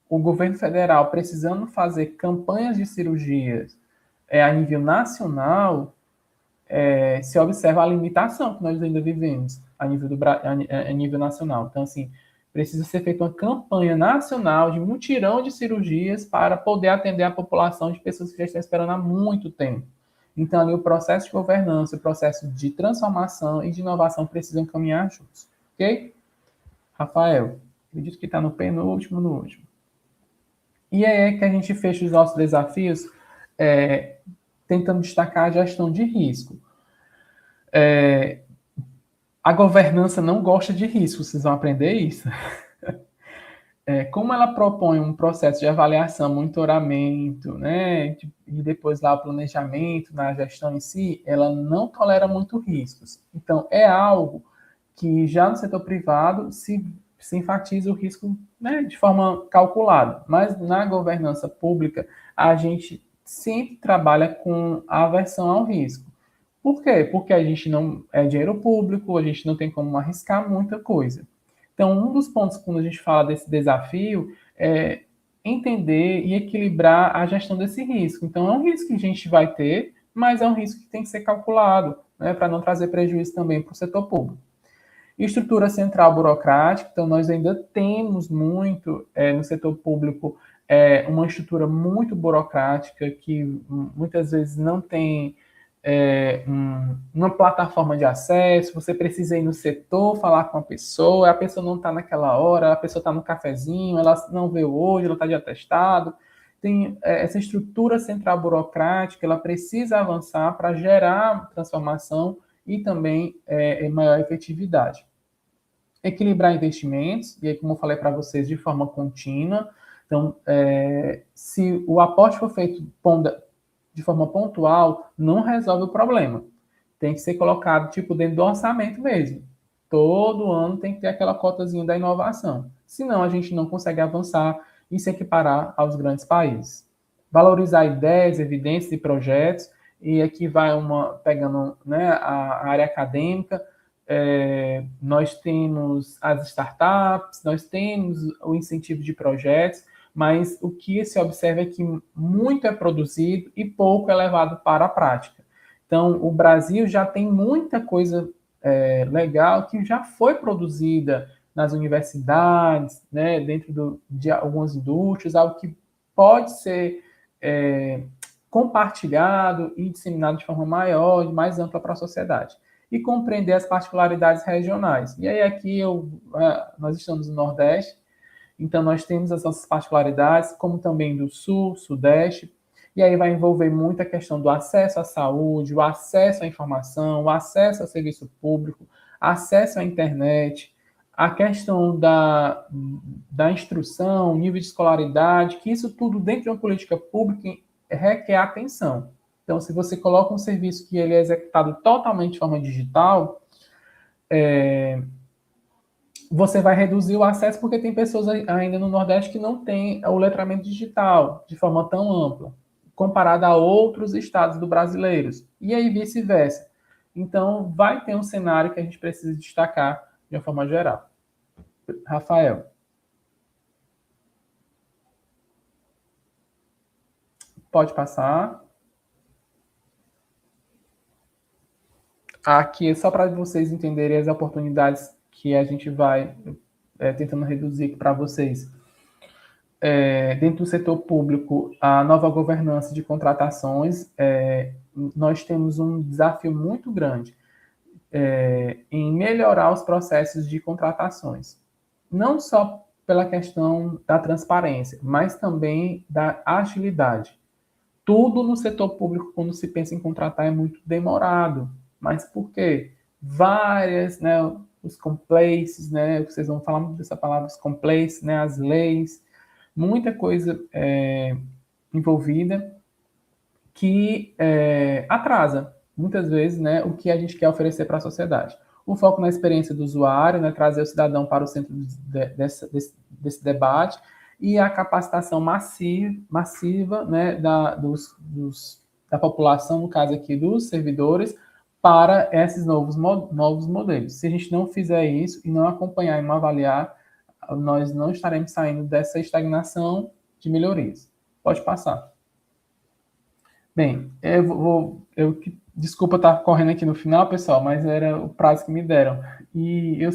o governo federal precisando fazer campanhas de cirurgias a nível nacional, se observa a limitação que nós ainda vivemos a nível nacional. Então, assim, precisa ser feita uma campanha nacional de mutirão de cirurgias para poder atender a população de pessoas que já estão esperando há muito tempo. Então, ali o processo de governança, o processo de transformação e de inovação precisam caminhar juntos. Ok? Rafael, acredito que está no penúltimo, no último. E aí é que a gente fecha os nossos desafios tentando destacar a gestão de risco. A governança não gosta de risco, vocês vão aprender isso. Como ela propõe um processo de avaliação, monitoramento, né, e depois lá o planejamento, na gestão em si, ela não tolera muito riscos. Então, é algo que já no setor privado se enfatiza o risco, né, de forma calculada. Mas na governança pública, a gente sempre trabalha com a aversão ao risco. Por quê? Porque a gente não é dinheiro público, a gente não tem como arriscar muita coisa. Então, um dos pontos quando a gente fala desse desafio é entender e equilibrar a gestão desse risco. Então, é um risco que a gente vai ter, mas é um risco que tem que ser calculado, né, para não trazer prejuízo também para o setor público. Estrutura central burocrática, então nós ainda temos muito no setor público uma estrutura muito burocrática que muitas vezes não tem uma plataforma de acesso, você precisa ir no setor, falar com a pessoa não está naquela hora, a pessoa está no cafezinho, ela não veio hoje, ela está de atestado. Tem essa estrutura central burocrática, ela precisa avançar para gerar transformação e também maior efetividade. Equilibrar investimentos, e aí, como eu falei para vocês, de forma contínua. Então, se o aporte for feito de forma pontual, não resolve o problema. Tem que ser colocado, dentro do orçamento mesmo. Todo ano tem que ter aquela cotazinha da inovação. Senão, a gente não consegue avançar e se equiparar aos grandes países. Valorizar ideias, evidências e projetos. E aqui vai pegando, né, a área acadêmica. Nós temos as startups, nós temos o incentivo de projetos, mas o que se observa é que muito é produzido e pouco é levado para a prática. Então, o Brasil já tem muita coisa legal que já foi produzida nas universidades, né, dentro de algumas indústrias, algo que pode ser compartilhado e disseminado de forma maior, mais ampla para a sociedade. E compreender as particularidades regionais. E aí aqui nós estamos no Nordeste, então nós temos as nossas particularidades, como também do Sul, Sudeste, E aí vai envolver muita questão do acesso à saúde, o acesso à informação, o acesso ao serviço público, acesso à internet, a questão da instrução, nível de escolaridade, que isso tudo dentro de uma política pública requer atenção. Então, se você coloca um serviço que ele é executado totalmente de forma digital, você vai reduzir o acesso, porque tem pessoas ainda no Nordeste que não têm o letramento digital de forma tão ampla, comparado a outros estados do brasileiros, e aí vice-versa. Então, vai ter um cenário que a gente precisa destacar de uma forma geral. Rafael. Pode passar. Aqui é só para vocês entenderem as oportunidades que a gente vai tentando reduzir aqui para vocês. Dentro do setor público, a nova governança de contratações, nós temos um desafio muito grande em melhorar os processos de contratações. Não só pela questão da transparência, mas também da agilidade. Tudo no setor público, quando se pensa em contratar, é muito demorado. Mas por quê? Várias, os complaints, vocês vão falar muito dessa palavra, os complaints, as leis, muita coisa envolvida que atrasa, muitas vezes, o que a gente quer oferecer para a sociedade. O foco na experiência do usuário, trazer o cidadão para o centro desse debate, e a capacitação massiva da população, no caso aqui dos servidores, para esses novos modelos. Se a gente não fizer isso e não acompanhar e não avaliar, nós não estaremos saindo dessa estagnação de melhorias. Pode passar. Bem, desculpa estar correndo aqui no final, pessoal, mas era o prazo que me deram. E eu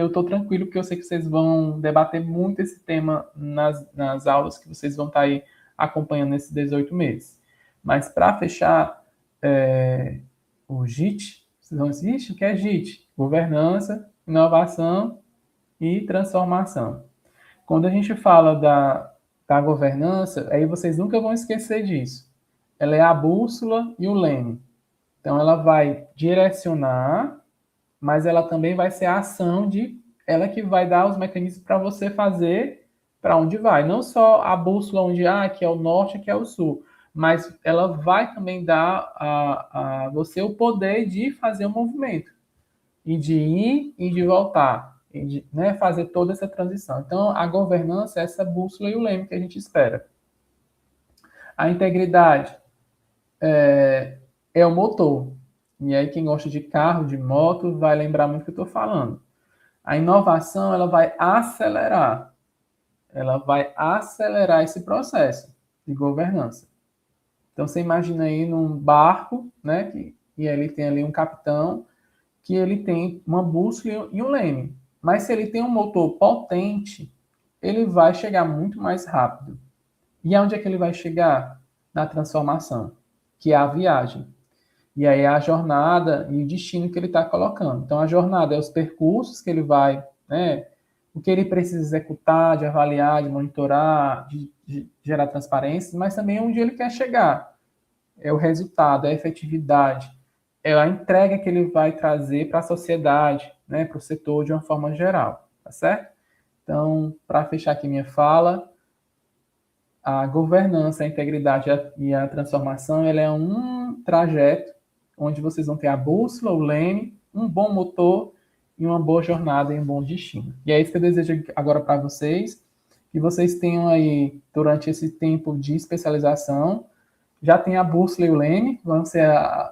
estou tranquilo, porque eu sei que vocês vão debater muito esse tema nas aulas que vocês vão estar aí acompanhando nesses 18 meses. Mas para fechar, o JIT, vocês vão dizer, o que é JIT? Governança, inovação e transformação. Quando a gente fala da governança, aí vocês nunca vão esquecer disso. Ela é a bússola e o leme. Então, ela vai direcionar, mas ela também vai ser a ação ela que vai dar os mecanismos para você fazer para onde vai. Não só a bússola onde aqui é o norte, aqui é o sul, mas ela vai também dar a você o poder de fazer o movimento, e de ir e de voltar, e de fazer toda essa transição. Então, a governança é essa bússola e o leme que a gente espera. A integridade é o motor. E aí, quem gosta de carro, de moto, vai lembrar muito do que eu estou falando. A inovação, ela vai acelerar. Ela vai acelerar esse processo de governança. Então, você imagina aí num barco, e ele tem ali um capitão, que ele tem uma bússola e um leme. Mas se ele tem um motor potente, ele vai chegar muito mais rápido. E aonde é que ele vai chegar? Na transformação, que é a viagem. E aí é a jornada e o destino que ele está colocando. Então, a jornada é os percursos que ele vai, o que ele precisa executar, de avaliar, de monitorar, de gerar transparência, mas também onde ele quer chegar. É o resultado, é a efetividade, é a entrega que ele vai trazer para a sociedade, para o setor de uma forma geral, tá certo? Então, para fechar aqui minha fala, a governança, a integridade e a transformação, ela é um trajeto onde vocês vão ter a bússola, o leme, um bom motor e uma boa jornada e um bom destino. E é isso que eu desejo agora para vocês, que vocês tenham aí, durante esse tempo de especialização, já tem a bússola e o leme, vão ser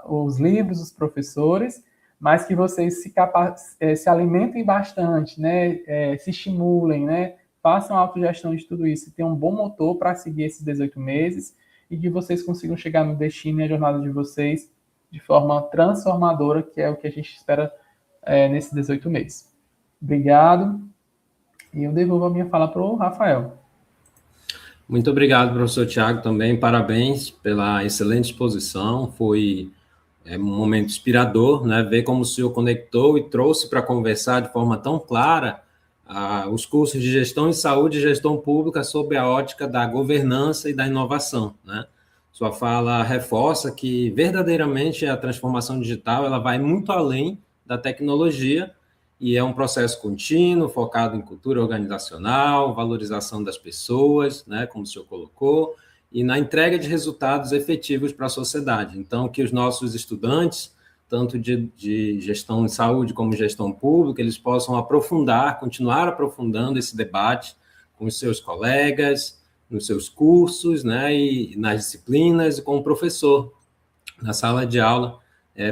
os livros, os professores, mas que vocês se alimentem bastante, se estimulem, façam a autogestão de tudo isso, e tenham um bom motor para seguir esses 18 meses, e que vocês consigam chegar no destino e a jornada de vocês de forma transformadora, que é o que a gente espera nesses 18 meses. Obrigado, e eu devolvo a minha fala para o Rafael. Muito obrigado, professor Tiago, também. Parabéns pela excelente exposição. Foi um momento inspirador, ver como o senhor conectou e trouxe para conversar de forma tão clara os cursos de gestão em saúde e gestão pública sob a ótica da governança e da inovação, Sua fala reforça que verdadeiramente a transformação digital ela vai muito além da tecnologia e é um processo contínuo, focado em cultura organizacional, valorização das pessoas, né, como o senhor colocou, e na entrega de resultados efetivos para a sociedade. Então, que os nossos estudantes, tanto de gestão em saúde como gestão pública, eles possam aprofundar, continuar aprofundando esse debate com os seus colegas, nos seus cursos, né, e nas disciplinas, e com o professor, na sala de aula,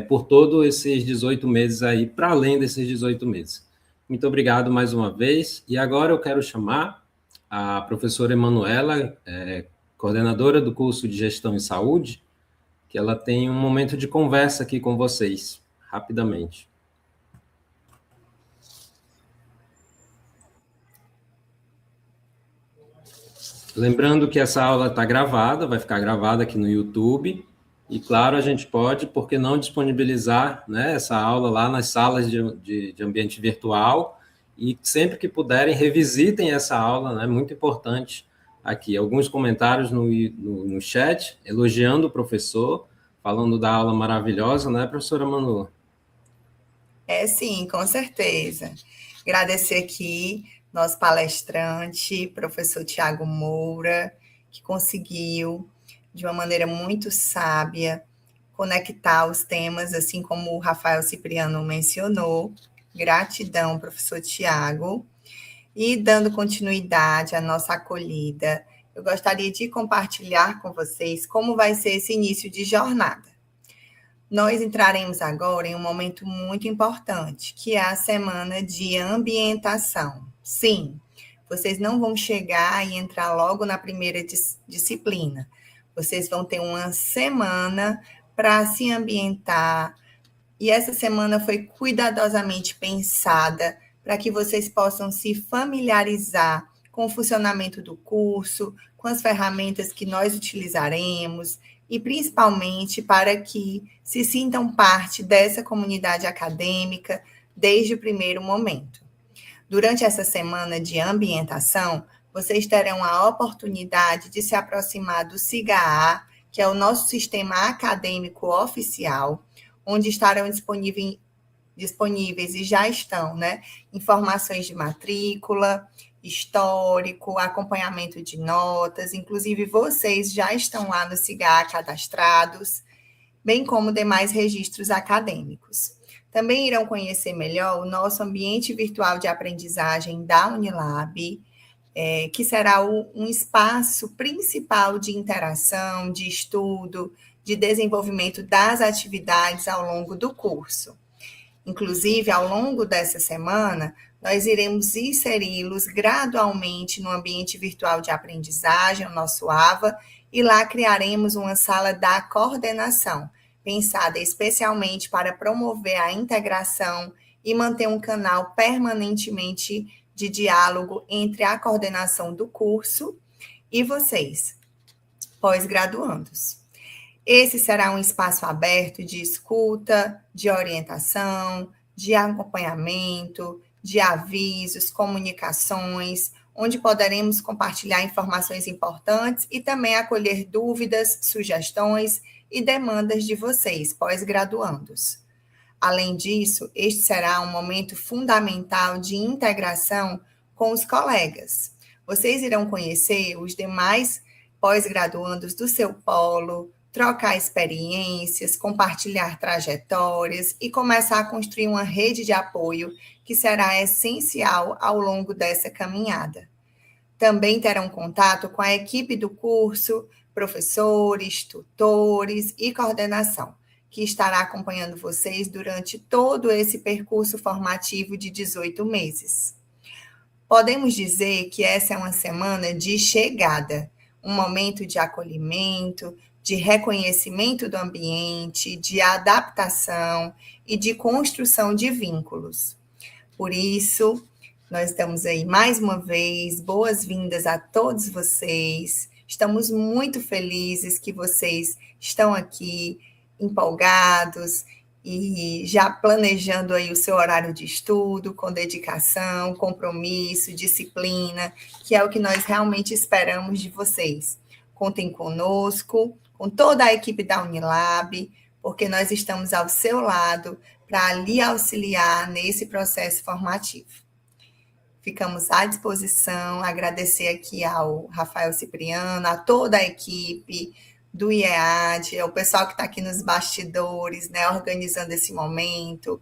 por todos esses 18 meses aí, para além desses 18 meses. Muito obrigado mais uma vez, e agora eu quero chamar a professora Emanuela, coordenadora do curso de Gestão em Saúde, que ela tem um momento de conversa aqui com vocês, rapidamente. Lembrando que essa aula está gravada, vai ficar gravada aqui no YouTube, e claro, a gente pode, por que não disponibilizar, né, essa aula lá nas salas de ambiente virtual, e sempre que puderem, revisitem essa aula, né, muito importante aqui. Alguns comentários no chat, elogiando o professor, falando da aula maravilhosa, né, professora Manu? Sim, com certeza. Agradecer aqui nosso palestrante, professor Tiago Moura, que conseguiu, de uma maneira muito sábia, conectar os temas, assim como o Rafael Cipriano mencionou. Gratidão, professor Tiago. E dando continuidade à nossa acolhida, eu gostaria de compartilhar com vocês como vai ser esse início de jornada. Nós entraremos agora em um momento muito importante, que é a semana de ambientação. Sim, vocês não vão chegar e entrar logo na primeira disciplina. Vocês vão ter uma semana para se ambientar, e essa semana foi cuidadosamente pensada para que vocês possam se familiarizar com o funcionamento do curso, com as ferramentas que nós utilizaremos, e principalmente para que se sintam parte dessa comunidade acadêmica desde o primeiro momento. Durante essa semana de ambientação, vocês terão a oportunidade de se aproximar do SIGA-A, que é o nosso sistema acadêmico oficial, onde estarão disponíveis e já estão, né, informações de matrícula, histórico, acompanhamento de notas, inclusive vocês já estão lá no SIGA cadastrados, bem como demais registros acadêmicos. Também irão conhecer melhor o nosso ambiente virtual de aprendizagem da Unilab, que será um espaço principal de interação, de estudo, de desenvolvimento das atividades ao longo do curso. Inclusive, ao longo dessa semana, nós iremos inseri-los gradualmente no ambiente virtual de aprendizagem, o nosso AVA, e lá criaremos uma sala da coordenação, pensada especialmente para promover a integração e manter um canal permanentemente de diálogo entre a coordenação do curso e vocês, pós-graduandos. Esse será um espaço aberto de escuta, de orientação, de acompanhamento, de avisos, comunicações, onde poderemos compartilhar informações importantes e também acolher dúvidas, sugestões e demandas de vocês, pós-graduandos. Além disso, este será um momento fundamental de integração com os colegas. Vocês irão conhecer os demais pós-graduandos do seu polo, trocar experiências, compartilhar trajetórias e começar a construir uma rede de apoio que será essencial ao longo dessa caminhada. Também terão contato com a equipe do curso, professores, tutores e coordenação, que estará acompanhando vocês durante todo esse percurso formativo de 18 meses. Podemos dizer que essa é uma semana de chegada, um momento de acolhimento, de reconhecimento do ambiente, de adaptação e de construção de vínculos. Por isso, nós damos aí mais uma vez boas-vindas a todos vocês. Estamos muito felizes que vocês estão aqui empolgados e já planejando aí o seu horário de estudo com dedicação, compromisso, disciplina, que é o que nós realmente esperamos de vocês. Contem conosco, com toda a equipe da Unilab, porque nós estamos ao seu lado para lhe auxiliar nesse processo formativo. Ficamos à disposição, agradecer aqui ao Rafael Cipriano, a toda a equipe do IEAD, ao pessoal que está aqui nos bastidores, né, organizando esse momento,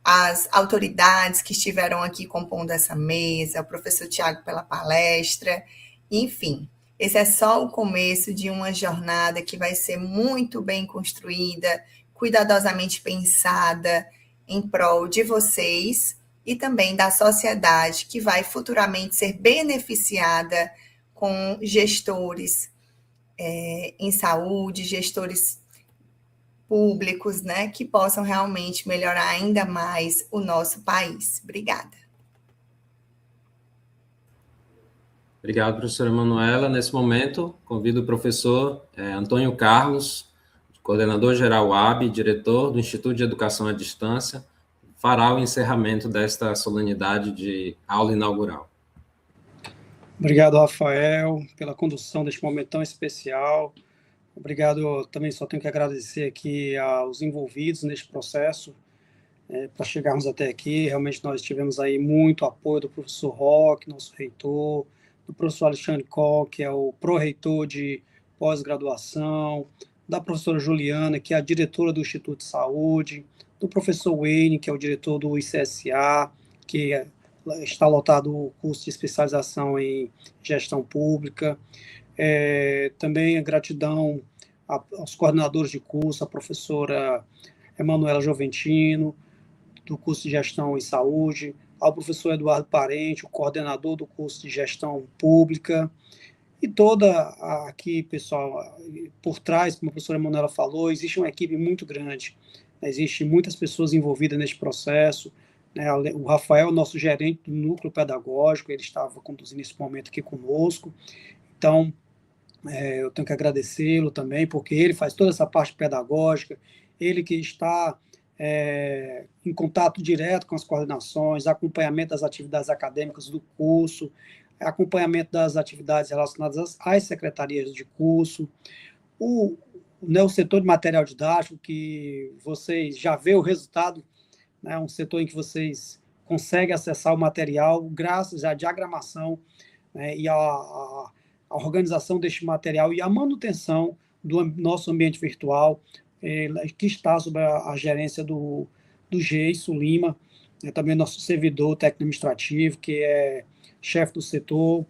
as autoridades que estiveram aqui compondo essa mesa, o professor Tiago pela palestra, enfim. Esse é só o começo de uma jornada que vai ser muito bem construída, cuidadosamente pensada em prol de vocês e também da sociedade, que vai futuramente ser beneficiada com gestores em saúde, gestores públicos, né, que possam realmente melhorar ainda mais o nosso país. Obrigada. Obrigado, professora Manuela. Nesse momento, convido o professor Antônio Carlos, coordenador-geral UAB, diretor do Instituto de Educação à Distância, fará o encerramento desta solenidade de aula inaugural. Obrigado, Rafael, pela condução deste momento tão especial. Obrigado, também só tenho que agradecer aqui aos envolvidos neste processo, para chegarmos até aqui. Realmente nós tivemos aí muito apoio do professor Roque, nosso reitor, do professor Alexandre Koch, que é o pró-reitor de pós-graduação, da professora Juliana, que é a diretora do Instituto de Saúde, do professor Wayne, que é o diretor do ICSA, que está lotado o curso de especialização em gestão pública. Também a gratidão aos coordenadores de curso, a professora Emanuela Joventino, do curso de gestão em saúde, ao professor Eduardo Parente, o coordenador do curso de gestão pública, e toda aqui, pessoal, por trás, como a professora Emanuela falou, existe uma equipe muito grande, né? Existem muitas pessoas envolvidas neste processo, né? O Rafael, nosso gerente do núcleo pedagógico, ele estava conduzindo esse momento aqui conosco, então eu tenho que agradecê-lo também, porque ele faz toda essa parte pedagógica, ele que está em contato direto com as coordenações, acompanhamento das atividades acadêmicas do curso, acompanhamento das atividades relacionadas às secretarias de curso, o setor de material didático, que vocês já vê o resultado, né, um setor em que vocês conseguem acessar o material graças à diagramação, né, e à organização deste material e à manutenção do nosso ambiente virtual, que está sob a gerência do Geiso Lima, também nosso servidor técnico-administrativo, que é chefe do setor,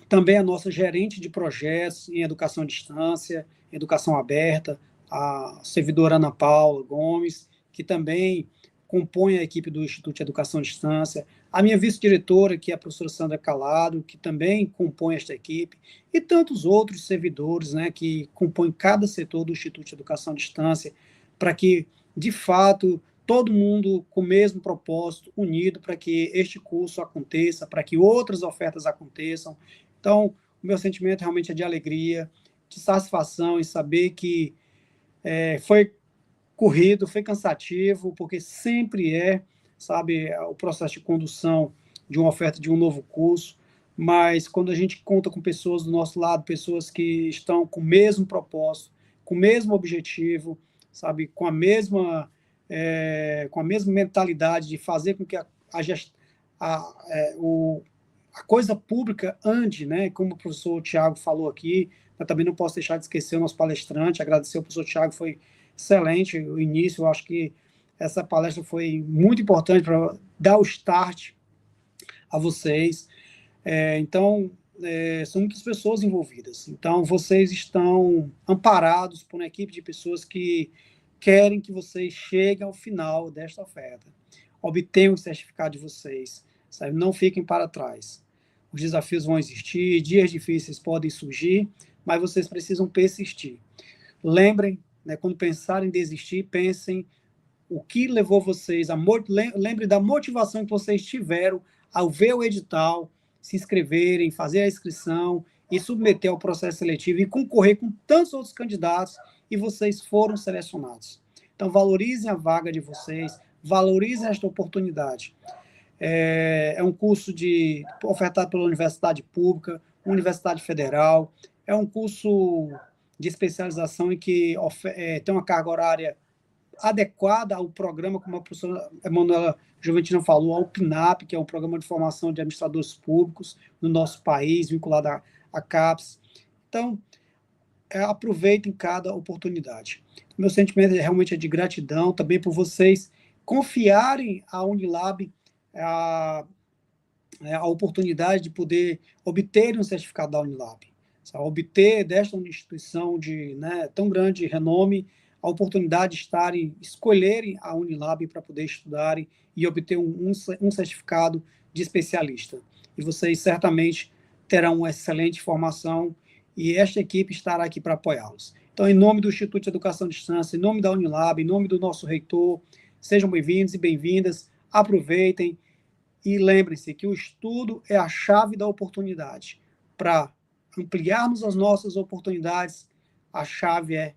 também a nossa gerente de projetos em educação à distância, educação aberta, a servidora Ana Paula Gomes, que também compõe a equipe do Instituto de Educação à Distância, a minha vice-diretora, que é a professora Sandra Calado, que também compõe esta equipe, e tantos outros servidores, né, que compõem cada setor do Instituto de Educação à Distância, para que, de fato, todo mundo com o mesmo propósito, unido, para que este curso aconteça, para que outras ofertas aconteçam. Então, o meu sentimento realmente é de alegria, de satisfação em saber que foi corrido, foi cansativo, porque sempre sabe, o processo de condução de uma oferta de um novo curso, mas quando a gente conta com pessoas do nosso lado, pessoas que estão com o mesmo propósito, com o mesmo objetivo, sabe, com a mesma mentalidade de fazer com que a coisa pública ande, né, como o professor Tiago falou aqui, eu também não posso deixar de esquecer o nosso palestrante, agradecer ao professor Tiago, foi excelente o início, eu acho que essa palestra foi muito importante para dar o start a vocês. Então, são muitas pessoas envolvidas. Então, vocês estão amparados por uma equipe de pessoas que querem que vocês cheguem ao final desta oferta. Obtenham o certificado de vocês, sabe? Não fiquem para trás. Os desafios vão existir, dias difíceis podem surgir, mas vocês precisam persistir. Lembrem, né, quando pensarem em desistir, pensem o que levou vocês lembre da motivação que vocês tiveram ao ver o edital, se inscreverem, fazer a inscrição e submeter ao processo seletivo e concorrer com tantos outros candidatos e vocês foram selecionados. Então, valorizem a vaga de vocês, valorizem esta oportunidade. É um curso ofertado pela Universidade Pública, Universidade Federal, é um curso de especialização e que tem uma carga horária adequada ao programa, como a professora Emanuela Juventina falou, ao PNAP, que é o Programa de Formação de Administradores Públicos no nosso país, vinculado à CAPES. Então, aproveitem cada oportunidade. Meu sentimento realmente é de gratidão também por vocês confiarem à Unilab a oportunidade de poder obter um certificado da Unilab. Obter desta instituição de tão grande renome a oportunidade de escolherem a Unilab para poder estudarem e obter um certificado de especialista. E vocês certamente terão uma excelente formação e esta equipe estará aqui para apoiá-los. Então, em nome do Instituto de Educação à Distância, em nome da Unilab, em nome do nosso reitor, sejam bem-vindos e bem-vindas, aproveitem e lembrem-se que o estudo é a chave da oportunidade. Para ampliarmos as nossas oportunidades, a chave é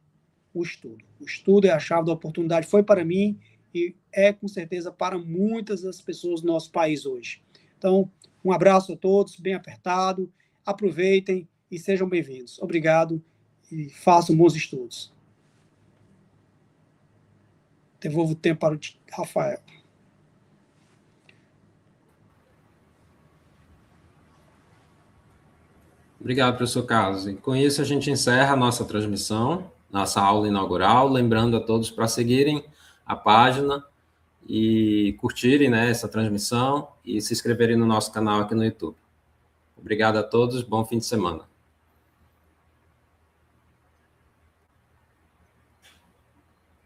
o estudo. O estudo é a chave da oportunidade. Foi para mim e é, com certeza, para muitas das pessoas do nosso país hoje. Então, um abraço a todos, bem apertado, aproveitem e sejam bem-vindos. Obrigado e façam bons estudos. Devolvo o tempo para o Rafael. Obrigado, professor Carlos. E com isso, a gente encerra a nossa transmissão, nossa aula inaugural, lembrando a todos para seguirem a página e curtirem essa transmissão e se inscreverem no nosso canal aqui no YouTube. Obrigado a todos, bom fim de semana.